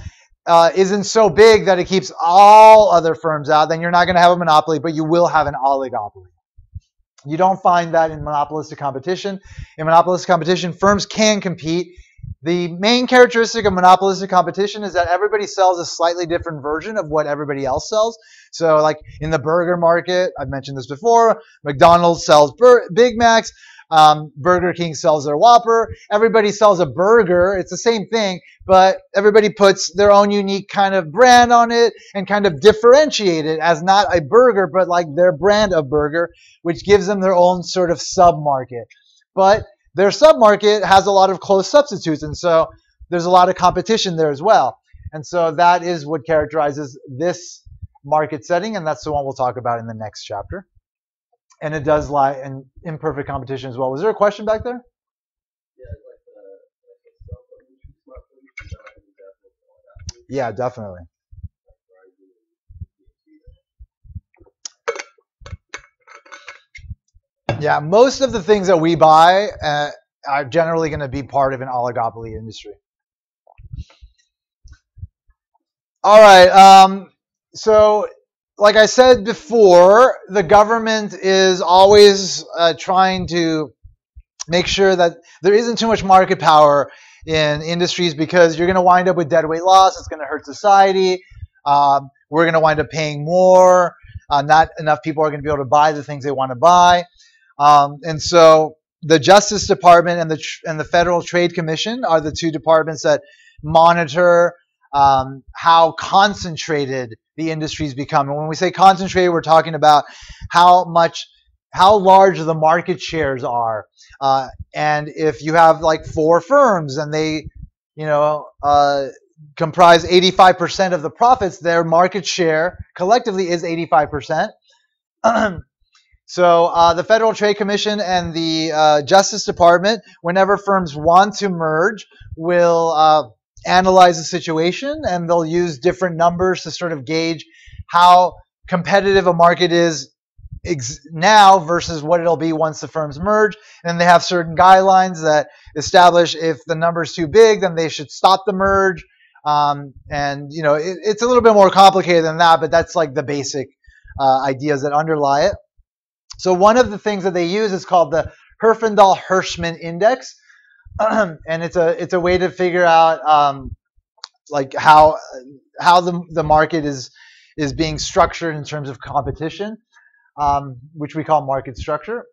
isn't so big that it keeps all other firms out, then you're not going to have a monopoly, but you will have an oligopoly. You don't find that in monopolistic competition. In monopolistic competition, firms can compete. The main characteristic of monopolistic competition is that everybody sells a slightly different version of what everybody else sells. So like in the burger market, I've mentioned this before, McDonald's sells Big Macs, Burger King sells their Whopper. Everybody sells a burger. It's the same thing, but everybody puts their own unique kind of brand on it and kind of differentiate it as not a burger, but like their brand of burger, which gives them their own sort of sub-market. But their sub-market has a lot of close substitutes, and so there's a lot of competition there as well. And so that is what characterizes this market setting, and that's the one we'll talk about in the next chapter. And it does lie in imperfect competition as well. Was there a question back there? Yeah, definitely. Yeah, most of the things that we buy are generally going to be part of an oligopoly industry. All right. So, like I said before, the government is always trying to make sure that there isn't too much market power in industries because you're going to wind up with deadweight loss. It's going to hurt society. We're going to wind up paying more. Not enough people are going to be able to buy the things they want to buy. And so the Justice Department and the Federal Trade Commission are the two departments that monitor how concentrated the industries become. And when we say concentrated, we're talking about how large the market shares are. And if you have like 4 firms and they, comprise 85% of the profits, their market share collectively is 85%. So the Federal Trade Commission and the Justice Department, whenever firms want to merge, will analyze the situation, and they'll use different numbers to sort of gauge how competitive a market is now versus what it'll be once the firms merge. And they have certain guidelines that establish if the number's too big, then they should stop the merge. It's a little bit more complicated than that, but that's like the basic ideas that underlie it. So one of the things that they use is called the Herfindahl-Hirschman Index, and it's a way to figure out like how the market is being structured in terms of competition, which we call market structure.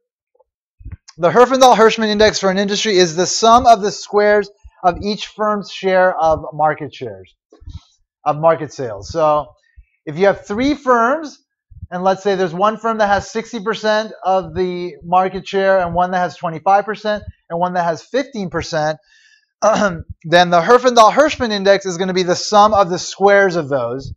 The Herfindahl-Hirschman Index for an industry is the sum of the squares of each firm's share of market shares, of market sales. So if you have 3 firms, and let's say there's one firm that has 60% of the market share and one that has 25% and one that has 15%, then the Herfindahl-Hirschman Index is going to be the sum of the squares of those.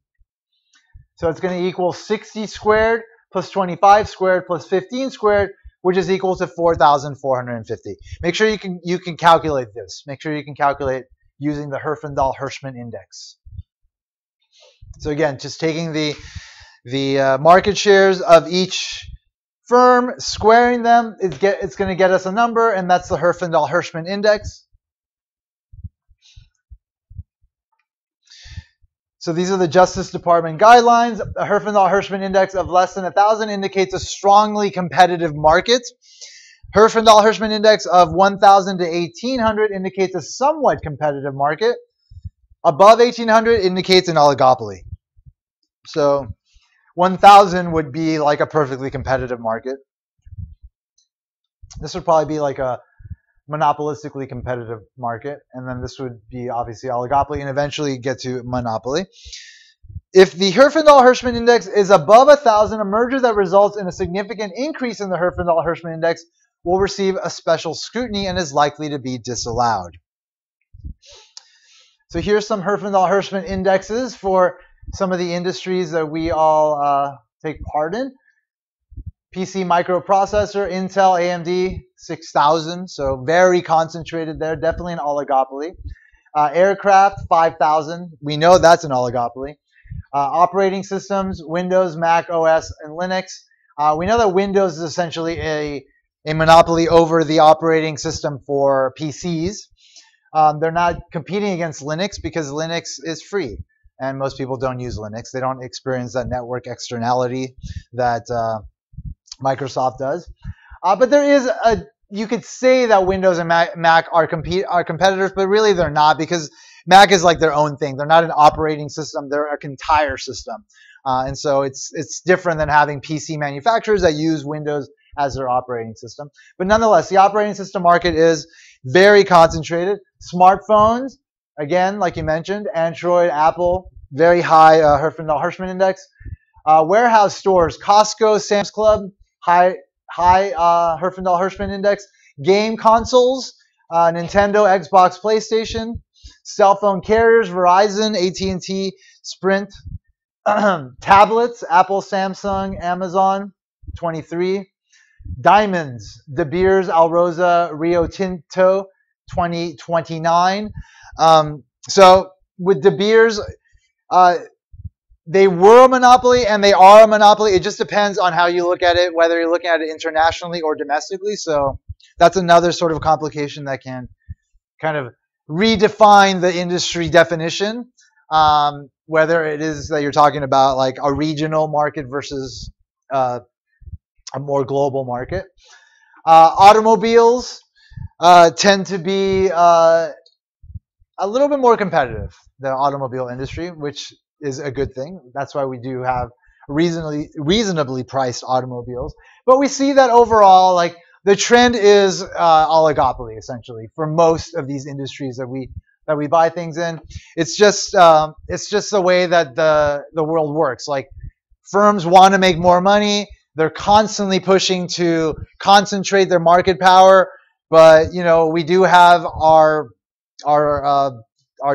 So it's going to equal 60 squared plus 25 squared plus 15 squared, which is equal to 4,450. Make sure you can calculate this. Make sure you can calculate using the Herfindahl-Hirschman Index. So again, just taking the market shares of each firm, squaring them, it's going to get us a number, and that's the Herfindahl-Hirschman index. So these are the Justice Department guidelines. A Herfindahl-Hirschman index of less than 1,000 indicates a strongly competitive market. Herfindahl-Hirschman index of 1,000 to 1,800 indicates a somewhat competitive market. Above 1,800 indicates an oligopoly. So 1,000 would be like a perfectly competitive market. This would probably be like a monopolistically competitive market, and then this would be obviously oligopoly and eventually get to monopoly. If the Herfindahl-Hirschman index is above 1,000, a merger that results in a significant increase in the Herfindahl-Hirschman index will receive a special scrutiny and is likely to be disallowed. So here's some Herfindahl-Hirschman indexes for some of the industries that we all take part in. PC microprocessor, Intel, AMD, 6,000, so very concentrated there, definitely an oligopoly. Aircraft, 5,000, we know that's an oligopoly. Operating systems, Windows, Mac OS, and Linux. We know that Windows is essentially a monopoly over the operating system for PCs. They're not competing against Linux because Linux is free, and most people don't use Linux. They don't experience that network externality that Microsoft does. But there is you could say that Windows and Mac are competitors, but really they're not, because Mac is like their own thing. They're not an operating system. They're an entire system. And so it's different than having PC manufacturers that use Windows as their operating system. But nonetheless, the operating system market is very concentrated. Smartphones, again, like you mentioned, Android, Apple, very high Herfindahl-Hirschman index. Warehouse stores, Costco, Sam's Club, high Herfindahl-Hirschman index. Game consoles, Nintendo, Xbox, PlayStation. Cell phone carriers, Verizon, AT&T, Sprint. Tablets, Apple, Samsung, Amazon, 23. Diamonds, De Beers, Alrosa, Rio Tinto, 2029. So with De Beers, they were a monopoly and they are a monopoly. It just depends on how you look at it, whether you're looking at it internationally or domestically. So that's another sort of complication that can kind of redefine the industry definition, whether it is that you're talking about like a regional market versus a more global market. Automobiles tend to be a little bit more competitive, the automobile industry, which is a good thing. That's why we do have reasonably priced automobiles. But we see that overall, like the trend is oligopoly essentially for most of these industries that we buy things in. It's just the way that the world works. Like firms want to make more money. They're constantly pushing to concentrate their market power. But you know, we do have our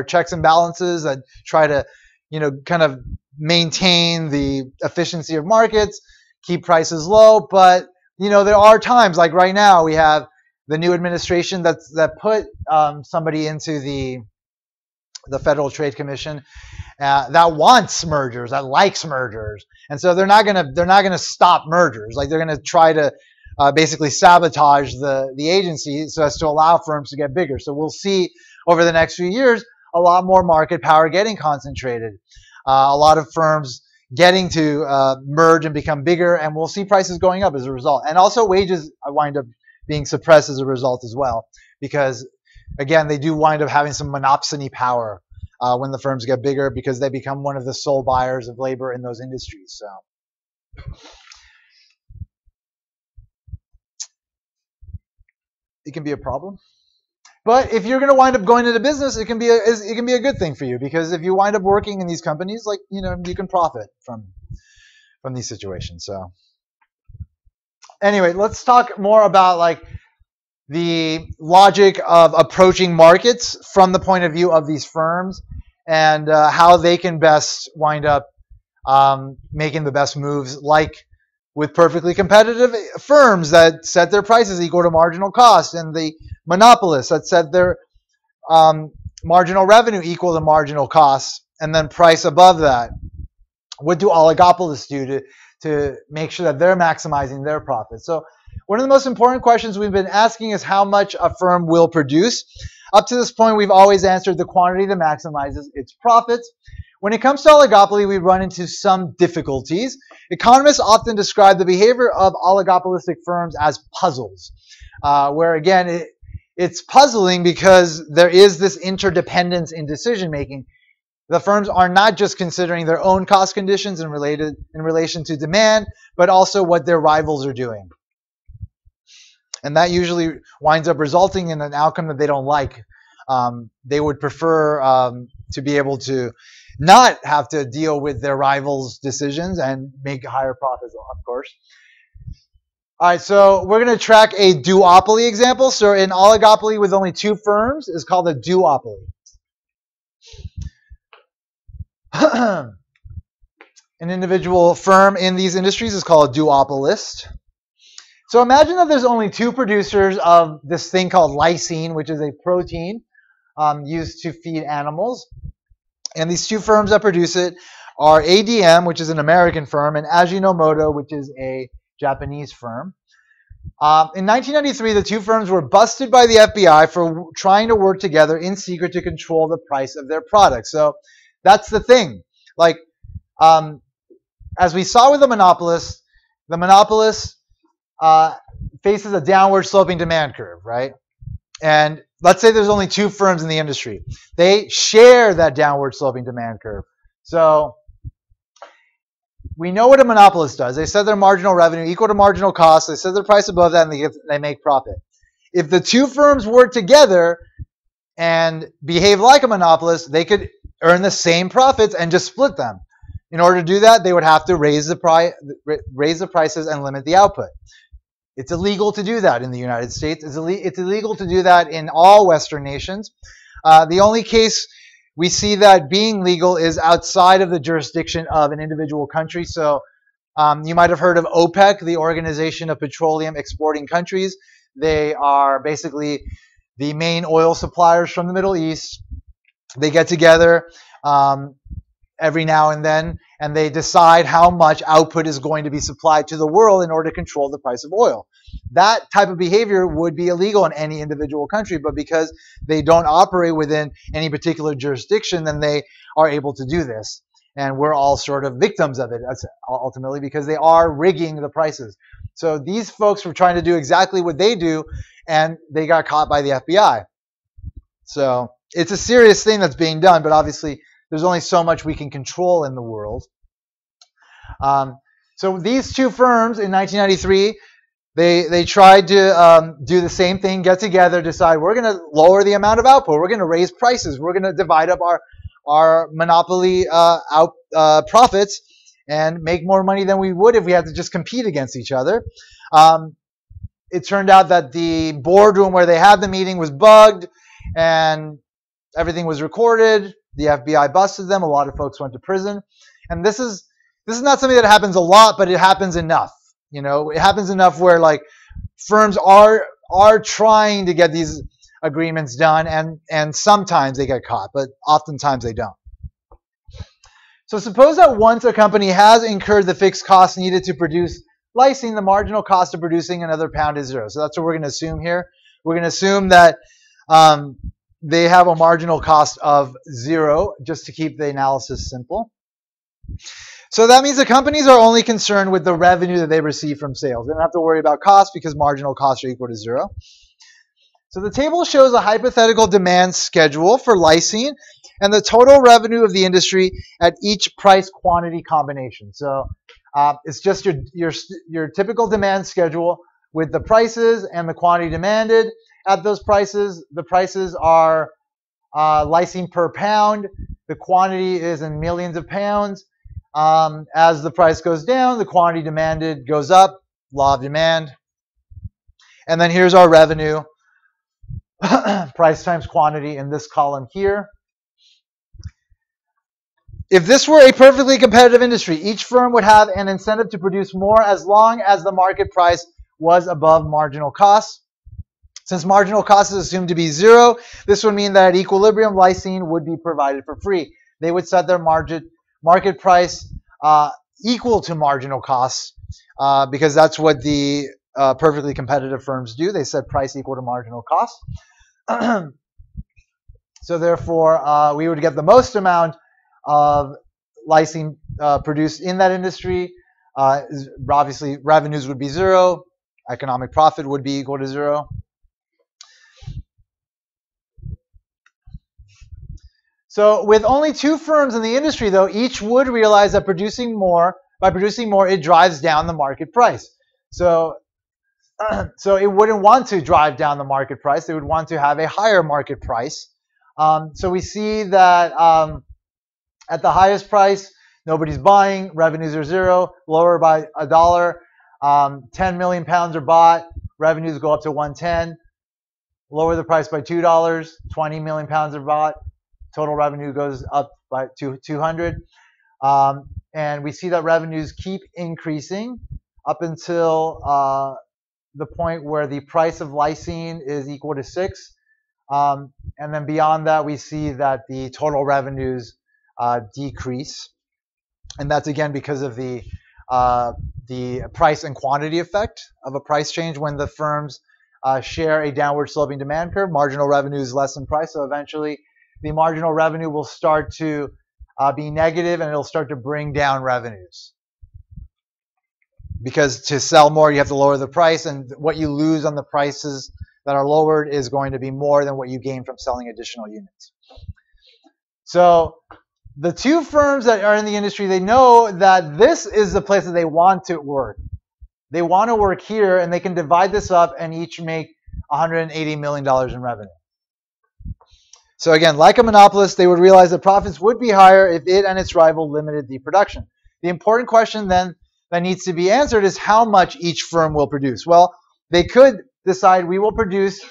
checks and balances that try to, you know, kind of maintain the efficiency of markets, keep prices low. But you know, there are times like right now we have the new administration that put somebody into the Federal Trade Commission that wants mergers, that likes mergers, and so they're not gonna stop mergers. Like they're gonna try to basically sabotage the agency so as to allow firms to get bigger. So we'll see over the next few years a lot more market power getting concentrated, a lot of firms getting to merge and become bigger, and we'll see prices going up as a result. And also wages wind up being suppressed as a result as well, because again, they do wind up having some monopsony power when the firms get bigger, because they become one of the sole buyers of labor in those industries. So it can be a problem. But if you're going to wind up going into business, it can be a good thing for you, because if you wind up working in these companies, like, you know, you can profit from these situations. So anyway, let's talk more about like the logic of approaching markets from the point of view of these firms, and how they can best wind up making the best moves, like with perfectly competitive firms that set their prices equal to marginal cost, and the monopolists that set their marginal revenue equal to marginal costs and then price above that. What do oligopolists do to to make sure that they're maximizing their profits. So one of the most important questions we've been asking is how much a firm will produce. Up to this point, we've always answered the quantity that maximizes its profits. When it comes to oligopoly, we run into some difficulties. Economists often describe the behavior of oligopolistic firms as puzzles, where again, it's puzzling because there is this interdependence in decision making. The firms are not just considering their own cost conditions in relation to demand, but also what their rivals are doing. And that usually winds up resulting in an outcome that they don't like. They would prefer to be able to not have to deal with their rivals' decisions and make higher profits, of course. All right, so we're going to track a duopoly example. So an oligopoly with only two firms is called a duopoly. An individual firm in these industries is called a duopolist. So imagine that there's only two producers of this thing called lysine, which is a protein used to feed animals. And these two firms that produce it are ADM, which is an American firm, and Ajinomoto, which is a Japanese firm. In 1993, the two firms were busted by the FBI for trying to work together in secret to control the price of their products. So that's the thing. Like, as we saw with the monopolist faces a downward sloping demand curve, right? And let's say there's only two firms in the industry. They share that downward sloping demand curve. So we know what a monopolist does. They set their marginal revenue equal to marginal cost. They set their price above that, and they make profit. If the two firms work together and behave like a monopolist, they could earn the same profits and just split them. In order to do that, they would have to raise the prices and limit the output. It's illegal to do that in the United States. It's illegal to do that in all Western nations. The only case we see that being legal is outside of the jurisdiction of an individual country. So you might have heard of OPEC, the Organization of Petroleum Exporting Countries. They are basically the main oil suppliers from the Middle East. They get together every now and then, and they decide how much output is going to be supplied to the world in order to control the price of oil. That type of behavior would be illegal in any individual country, but because they don't operate within any particular jurisdiction, then they are able to do this. And we're all sort of victims of it, ultimately, because they are rigging the prices. So these folks were trying to do exactly what they do, and they got caught by the FBI. So it's a serious thing that's being done, but obviously there's only so much we can control in the world. So these two firms in 1993, they tried to do the same thing, get together, decide we're going to lower the amount of output, we're going to raise prices, we're going to divide up our monopoly profits and make more money than we would if we had to just compete against each other. It turned out that the boardroom where they had the meeting was bugged and everything was recorded. The FBI busted them. A lot of folks went to prison. And this is not something that happens a lot, but it happens enough. You know, it happens enough where like firms are trying to get these agreements done, and sometimes they get caught, but oftentimes they don't. So suppose that once a company has incurred the fixed costs needed to produce lysine, the marginal cost of producing another pound is zero. So that's what we're going to assume here. We're going to assume that they have a marginal cost of zero, just to keep the analysis simple. So that means the companies are only concerned with the revenue that they receive from sales. They don't have to worry about costs because marginal costs are equal to zero. So the table shows a hypothetical demand schedule for lysine and the total revenue of the industry at each price quantity combination. So it's just your typical demand schedule with the prices and the quantity demanded. At those prices, the prices are lysine per pound. The quantity is in millions of pounds. As the price goes down, the quantity demanded goes up, law of demand. And then here's our revenue, price times quantity in this column here. If this were a perfectly competitive industry, each firm would have an incentive to produce more as long as the market price was above marginal cost. Since marginal cost is assumed to be zero, this would mean that at equilibrium, lysine would be provided for free. They would set their market price equal to marginal costs because that's what the perfectly competitive firms do. They set price equal to marginal cost. So therefore, we would get the most amount of lysine produced in that industry. Obviously, revenues would be zero. Economic profit would be equal to zero. So with only 2 firms in the industry, though, each would realize that by producing more, it drives down the market price. So it wouldn't want to drive down the market price. They would want to have a higher market price. So we see that at the highest price, nobody's buying, revenues are zero, lower by $1. 10 million pounds are bought, revenues go up to 110. Lower the price by $2, 20 million pounds are bought, total revenue goes up by 200. And we see that revenues keep increasing up until the point where the price of lysine is equal to 6. And then beyond that, we see that the total revenues decrease. And that's again because of the price and quantity effect of a price change. When the firms share a downward sloping demand curve, marginal revenue is less than price. So eventually the marginal revenue will start to be negative, and it'll start to bring down revenues. Because to sell more, you have to lower the price, and what you lose on the prices that are lowered is going to be more than what you gain from selling additional units. So the 2 firms that are in the industry, they know that this is the place that they want to work. They want to work here, and they can divide this up and each make $180 million in revenue. So again, like a monopolist, they would realize that profits would be higher if it and its rival limited the production. The important question then that needs to be answered is how much each firm will produce. Well, they could decide we will produce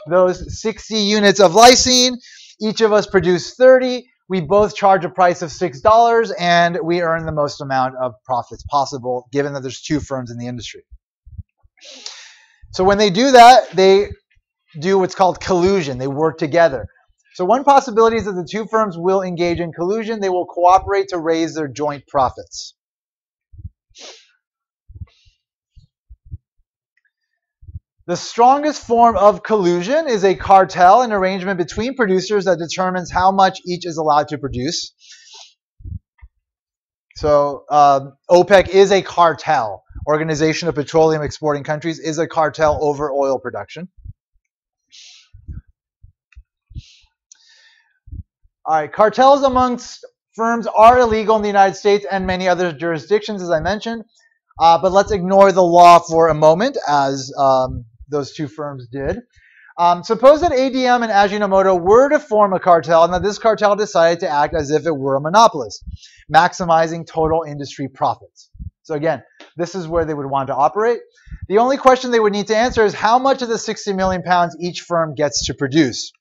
those 60 units of lysine. Each of us produce 30. We both charge a price of $6, and we earn the most amount of profits possible, given that there's 2 firms in the industry. So when they do that, they do what's called collusion. They work together. So one possibility is that the 2 firms will engage in collusion. They will cooperate to raise their joint profits. The strongest form of collusion is a cartel, an arrangement between producers that determines how much each is allowed to produce. So OPEC is a cartel. Organization of Petroleum Exporting Countries is a cartel over oil production. All right, cartels amongst firms are illegal in the United States and many other jurisdictions, as I mentioned. But let's ignore the law for a moment, as those 2 firms did. Suppose that ADM and Ajinomoto were to form a cartel, and that this cartel decided to act as if it were a monopolist, maximizing total industry profits. So again, this is where they would want to operate. The only question they would need to answer is how much of the 60 million pounds each firm gets to produce.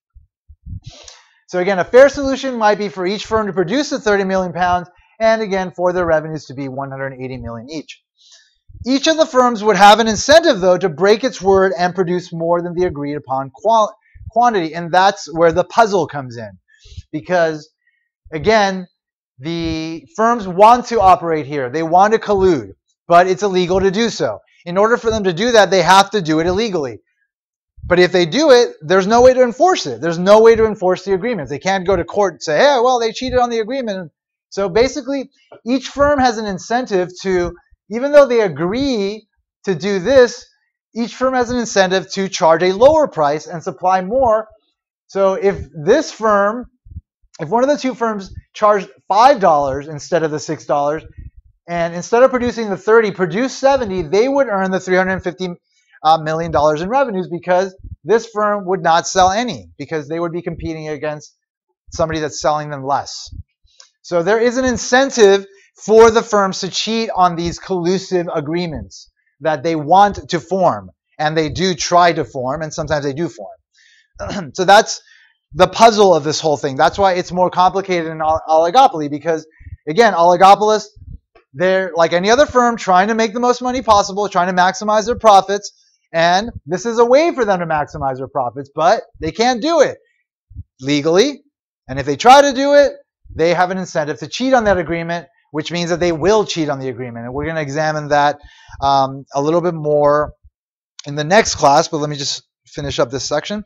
So again, a fair solution might be for each firm to produce the 30 million pounds, and again, for their revenues to be 180 million each. Each of the firms would have an incentive, though, to break its word and produce more than the agreed upon quantity. And that's where the puzzle comes in. Because, again, the firms want to operate here. They want to collude, but it's illegal to do so. In order for them to do that, they have to do it illegally. But if they do it, there's no way to enforce it. There's no way to enforce the agreements. They can't go to court and say, hey, well, they cheated on the agreement. So basically, each firm has an incentive to, even though they agree to do this, each firm has an incentive to charge a lower price and supply more. So if one of the 2 firms charged $5 instead of the $6, and instead of producing the 30, produced 70, they would earn the $350 million in revenues, because this firm would not sell any, because they would be competing against somebody that's selling them less. So there is an incentive for the firms to cheat on these collusive agreements that they want to form, and they do try to form, and sometimes they do form. So that's the puzzle of this whole thing. That's why it's more complicated in oligopoly, because again, oligopolists, they're like any other firm trying to make the most money possible, trying to maximize their profits, and this is a way for them to maximize their profits, but they can't do it legally. And if they try to do it, they have an incentive to cheat on that agreement, which means that they will cheat on the agreement. And we're going to examine that a little bit more in the next class, but let me just finish up this section.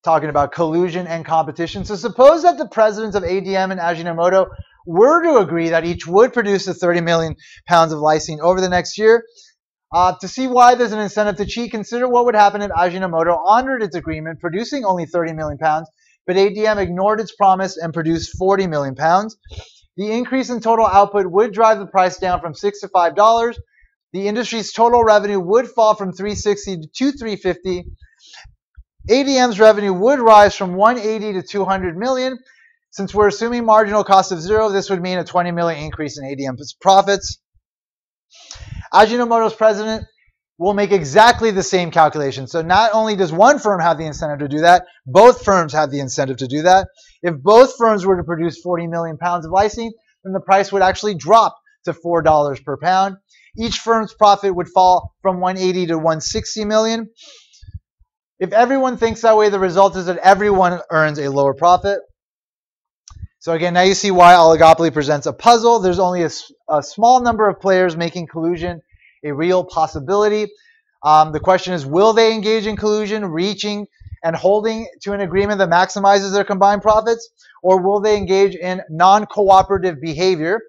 Talking about collusion and competition. So suppose that the presidents of ADM and Ajinomoto were to agree that each would produce the 30 million pounds of lysine over the next year. To see why there's an incentive to cheat, consider what would happen if Ajinomoto honored its agreement, producing only 30 million pounds, but ADM ignored its promise and produced 40 million pounds. The increase in total output would drive the price down from $6 to $5. The industry's total revenue would fall from $360 to $350. ADM's revenue would rise from $180 to $200 million. Since we're assuming marginal cost of zero, this would mean a $20 million increase in ADM's profits. Ajinomoto's president will make exactly the same calculation. So not only does one firm have the incentive to do that, both firms have the incentive to do that. If both firms were to produce 40 million pounds of lysine, then the price would actually drop to $4 per pound. Each firm's profit would fall from 180 to 160 million. If everyone thinks that way, the result is that everyone earns a lower profit. So again, now you see why oligopoly presents a puzzle. There's only a small number of players making collusion a real possibility. The question is, will they engage in collusion, reaching and holding to an agreement that maximizes their combined profits? Or will they engage in non-cooperative behavior,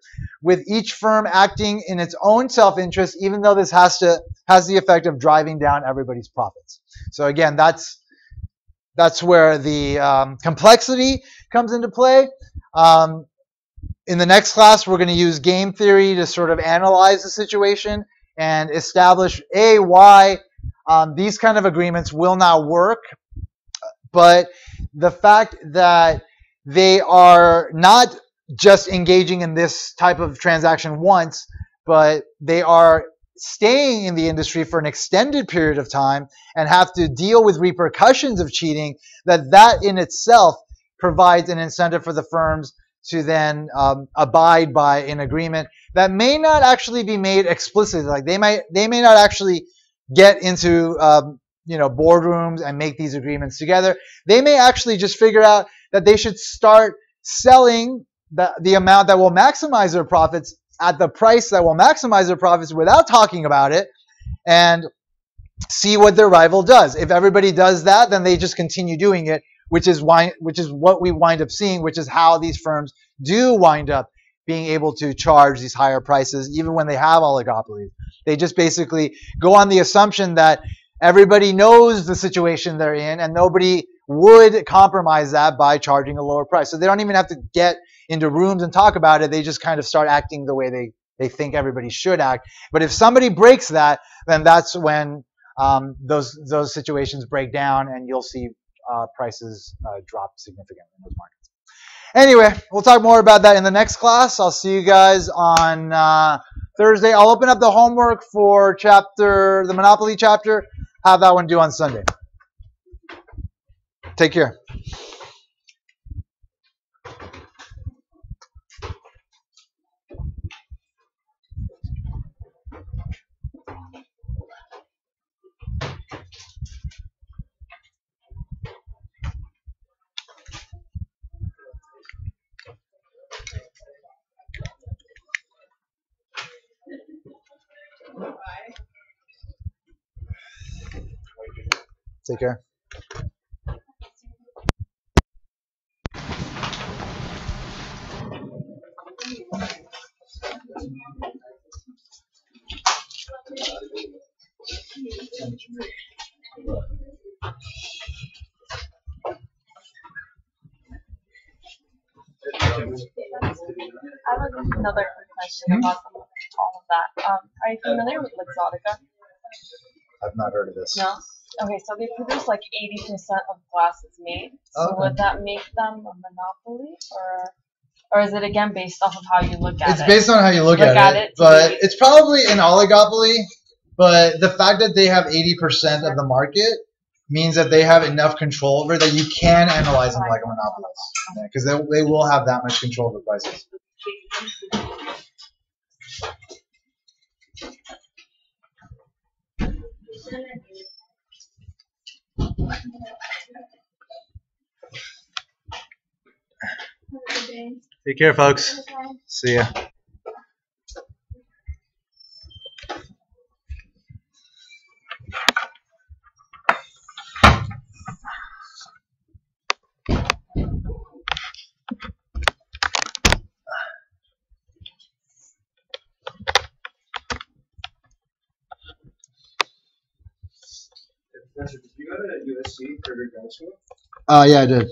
with each firm acting in its own self-interest, even though this has the effect of driving down everybody's profits? So again, that's where the complexity comes into play. In the next class, we're going to use game theory to sort of analyze the situation and establish, why these kind of agreements will not work, but the fact that they are not just engaging in this type of transaction once, but they are staying in the industry for an extended period of time and have to deal with repercussions of cheating, that in itself provides an incentive for the firms to then abide by an agreement that may not actually be made explicitly. Like they may not actually get into boardrooms and make these agreements together. They may actually just figure out that they should start selling the amount that will maximize their profits at the price that will maximize their profits without talking about it, and see what their rival does. If everybody does that, then they just continue doing it, which is what we wind up seeing, which is how these firms do wind up being able to charge these higher prices even when they have oligopolies. They just basically go on the assumption that everybody knows the situation they're in and nobody would compromise that by charging a lower price. So they don't even have to get into rooms and talk about it. They just kind of start acting the way they think everybody should act. But if somebody breaks that, then that's when those situations break down, and you'll see prices drop significantly in those markets. Anyway, we'll talk more about that in the next class. I'll see you guys on Thursday. I'll open up the homework for the Monopoly chapter. Have that one due on Sunday. Take care. Take care. I have another quick question about all of that. Are you familiar with Luxottica? I've not heard of this. No? Okay, so they produce like 80% of glass is made. So would that make them a monopoly, or is it again based off of how you look at it? It's based on how you look at it, but it's probably an oligopoly. But the fact that they have 80% of the market means that they have enough control over it that you can analyze them like a monopolist, because they will have that much control over prices. Take care, folks. See ya. Did you go to USC for grad school? Yeah, I did.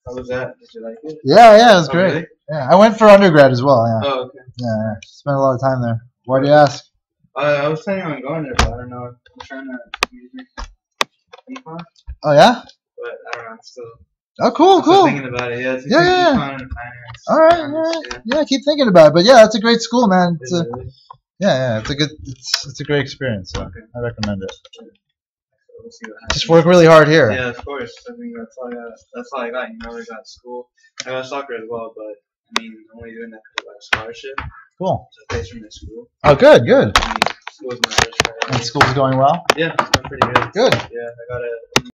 How was that? Did you like it? Yeah, it was Oh, great. really? Yeah, I went for undergrad as well. Yeah, Oh, okay. yeah. Spent a lot of time there. Why do you ask? I was planning on going there, but I don't know. I'm trying to major in econ, Oh yeah. but I don't know. I'm still Oh, cool. still thinking about it. Yeah, it's Yeah. econ and finance. All right. Yeah. Keep thinking about it. But yeah, it's a great school, man. Is it really? It's a good. It's a great experience. So Okay. I recommend it. So we'll see what happens. Just work really hard here. Yeah, of course. I mean, that's all I got. That's all I got. You know, I got school. I got soccer as well, but I mean, I'm only doing that because of like scholarship. Cool. So it pays for my school. Oh, good. I mean, school's my first priority. And school's going well. Yeah, it's going pretty good. Good. Yeah, I got a